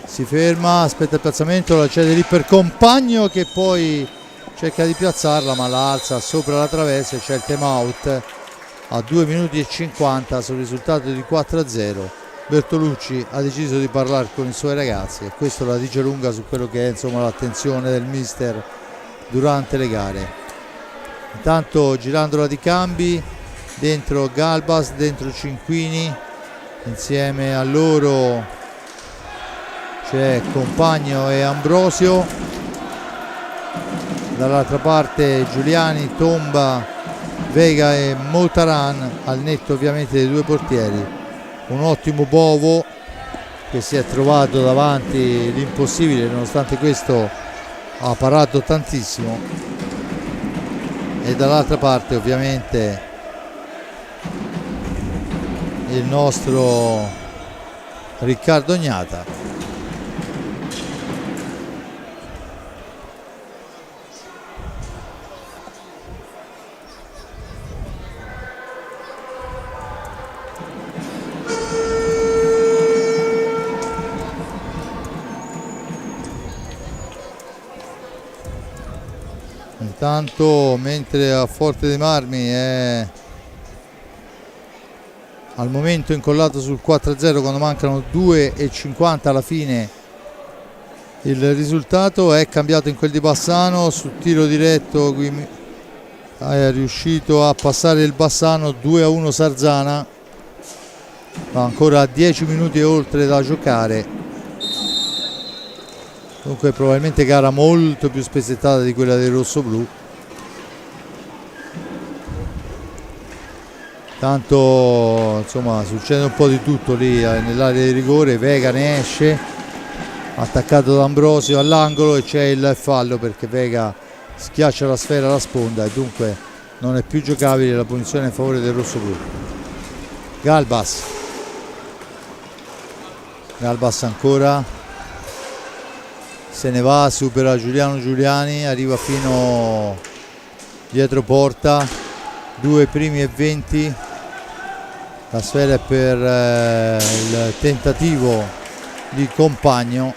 si ferma, aspetta il piazzamento, la cede lì per Compagno che poi cerca di piazzarla ma la alza sopra la traversa e c'è il time out a 2 minuti e 50 sul risultato di 4-0. Bertolucci ha deciso di parlare con i suoi ragazzi e questo la dice lunga su quello che è insomma l'attenzione del mister durante le gare. Intanto girandola di cambi, dentro Galbas, dentro Cinquini, insieme a loro c'è Compagno e Ambrosio, dall'altra parte Giuliani, Tomba, Vega e Motaran, al netto ovviamente dei due portieri. Un ottimo Bovo che si è trovato davanti l'impossibile, nonostante questo ha parato tantissimo, e dall'altra parte ovviamente il nostro Riccardo Ognata. Intanto mentre a Forte dei Marmi è al momento incollato sul 4-0 quando mancano 2:50 alla fine, il risultato è cambiato in quel di Bassano. Sul tiro diretto è riuscito a passare il Bassano, 2-1 Sarzana, ma ancora 10 minuti e oltre da giocare. Dunque probabilmente gara molto più spezzettata di quella dei rossoblù. Tanto insomma succede un po' di tutto lì nell'area di rigore. Vega ne esce, attaccato da Ambrosio all'angolo, e c'è il fallo perché Vega schiaccia la sfera alla sponda e dunque non è più giocabile, la punizione in favore del rossoblù. Galbas ancora, se ne va, supera Giuliano Giuliani, arriva fino dietro porta, 2 primi e 20. La sfera è per il tentativo di Compagno.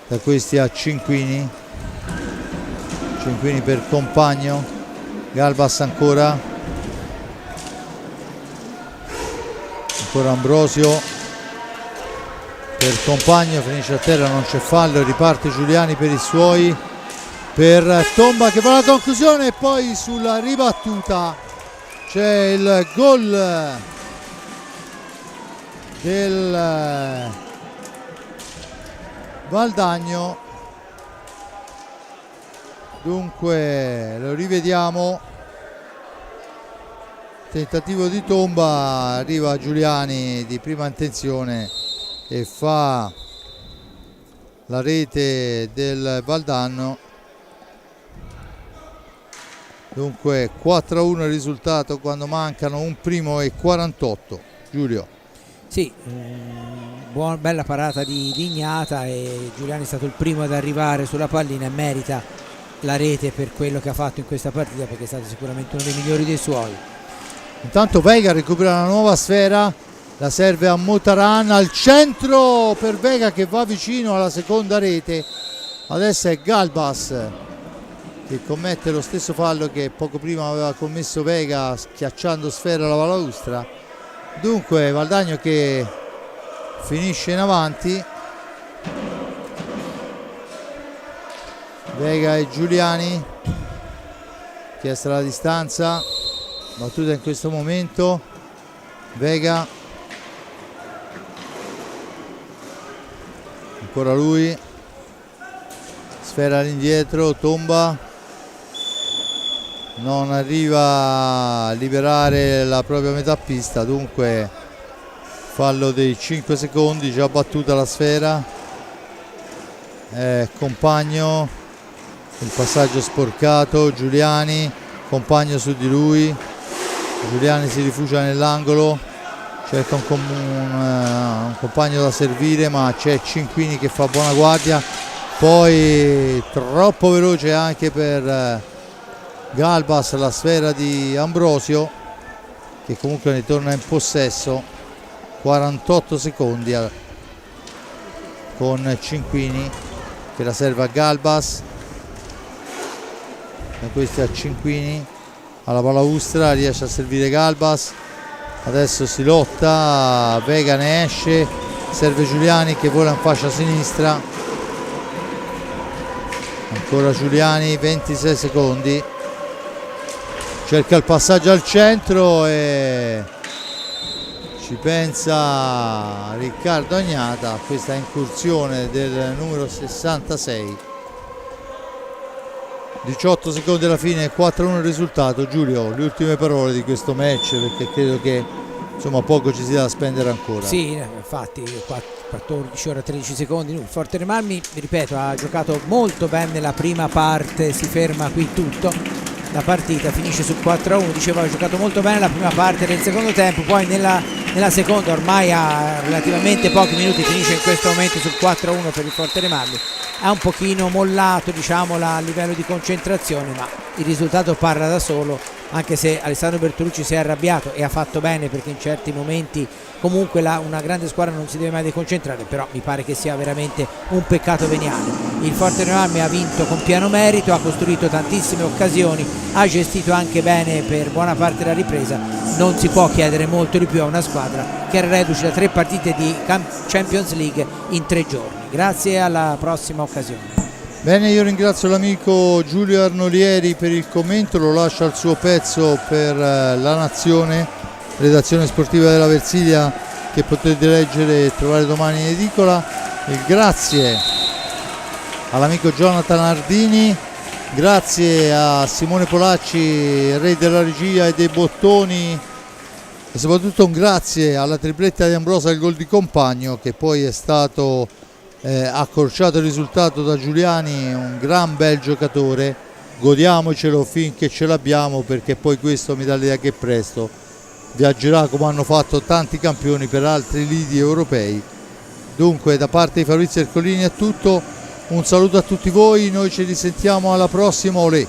da questi a Cinquini per Compagno, Galbas ancora Ambrosio per Compagno, finisce a terra, non c'è fallo, riparte Giuliani per i suoi, per Tomba che fa la conclusione, e poi sulla ribattuta c'è il gol del Valdagno. Dunque lo rivediamo, tentativo di Tomba, arriva Giuliani di prima intenzione e fa la rete del Valdagno. Dunque 4-1 il risultato quando mancano un primo e 48. Giulio. Sì, bella parata di Ignata, e Giuliani è stato il primo ad arrivare sulla pallina e merita la rete per quello che ha fatto in questa partita, perché è stato sicuramente uno dei migliori dei suoi. Intanto Vega recupera la nuova sfera, la serve a Motaran, al centro per Vega che va vicino alla seconda rete. Adesso è Galbas che commette lo stesso fallo che poco prima aveva commesso Vega, schiacciando sfera alla balaustra. Dunque Valdagno che finisce in avanti, Vega e Giuliani, chiesta la distanza, battuta in questo momento, Vega, ancora lui, sfera all'indietro, Tomba non arriva a liberare la propria metà pista, dunque fallo dei 5 secondi, già battuta la sfera, Compagno, il passaggio sporcato, Giuliani, Compagno su di lui, Giuliani si rifugia nell'angolo, cerca un compagno da servire, ma c'è Cinquini che fa buona guardia, poi troppo veloce anche per Galbas la sfera di Ambrosio, che comunque ne torna in possesso. 48 secondi con Cinquini che la serve a Galbas, da questi a Cinquini, alla balaustra, riesce a servire Galbas, adesso si lotta, Vega ne esce, serve Giuliani che vola in fascia sinistra, ancora Giuliani, 26 secondi, cerca il passaggio al centro e ci pensa Riccardo Agnata a questa incursione del numero 66. 18 secondi alla fine, 4-1 il risultato. Giulio, le ultime parole di questo match, perché credo che insomma poco ci sia da spendere ancora. Sì, infatti 14 ore 13 secondi. Il Forte dei Marmi, ripeto, ha giocato molto bene nella prima parte, si ferma qui tutto, la partita finisce sul 4-1, dicevo, ha giocato molto bene la prima parte del secondo tempo, poi nella seconda, ormai a relativamente pochi minuti, finisce in questo momento sul 4-1 per il Forte dei Marmi. Ha un pochino mollato, diciamo, a livello di concentrazione, ma il risultato parla da solo, anche se Alessandro Bertolucci si è arrabbiato e ha fatto bene, perché in certi momenti comunque una grande squadra non si deve mai deconcentrare, però mi pare che sia veramente un peccato veniale. Il Forte dei Marmi ha vinto con pieno merito, ha costruito tantissime occasioni, ha gestito anche bene per buona parte della ripresa. Non si può chiedere molto di più a una squadra che era reduce da 3 partite di Champions League in 3 giorni. Grazie, alla prossima occasione. Bene, io ringrazio l'amico Giulio Arnolieri per il commento, lo lascio al suo pezzo per La Nazione, redazione sportiva della Versilia, che potete leggere e trovare domani in edicola. E grazie all'amico Jonathan Ardini, grazie a Simone Polacci, re della regia e dei bottoni, e soprattutto un grazie alla tripletta di Ambrosa, il gol di Compagno, che poi è stato accorciato il risultato da Giuliani, un gran bel giocatore. Godiamocelo finché ce l'abbiamo, perché poi questo mi dà l'idea che presto viaggerà come hanno fatto tanti campioni per altri lidi europei. Dunque, da parte di Fabrizio Ercolini è tutto, un saluto a tutti voi, noi ci risentiamo alla prossima, olè!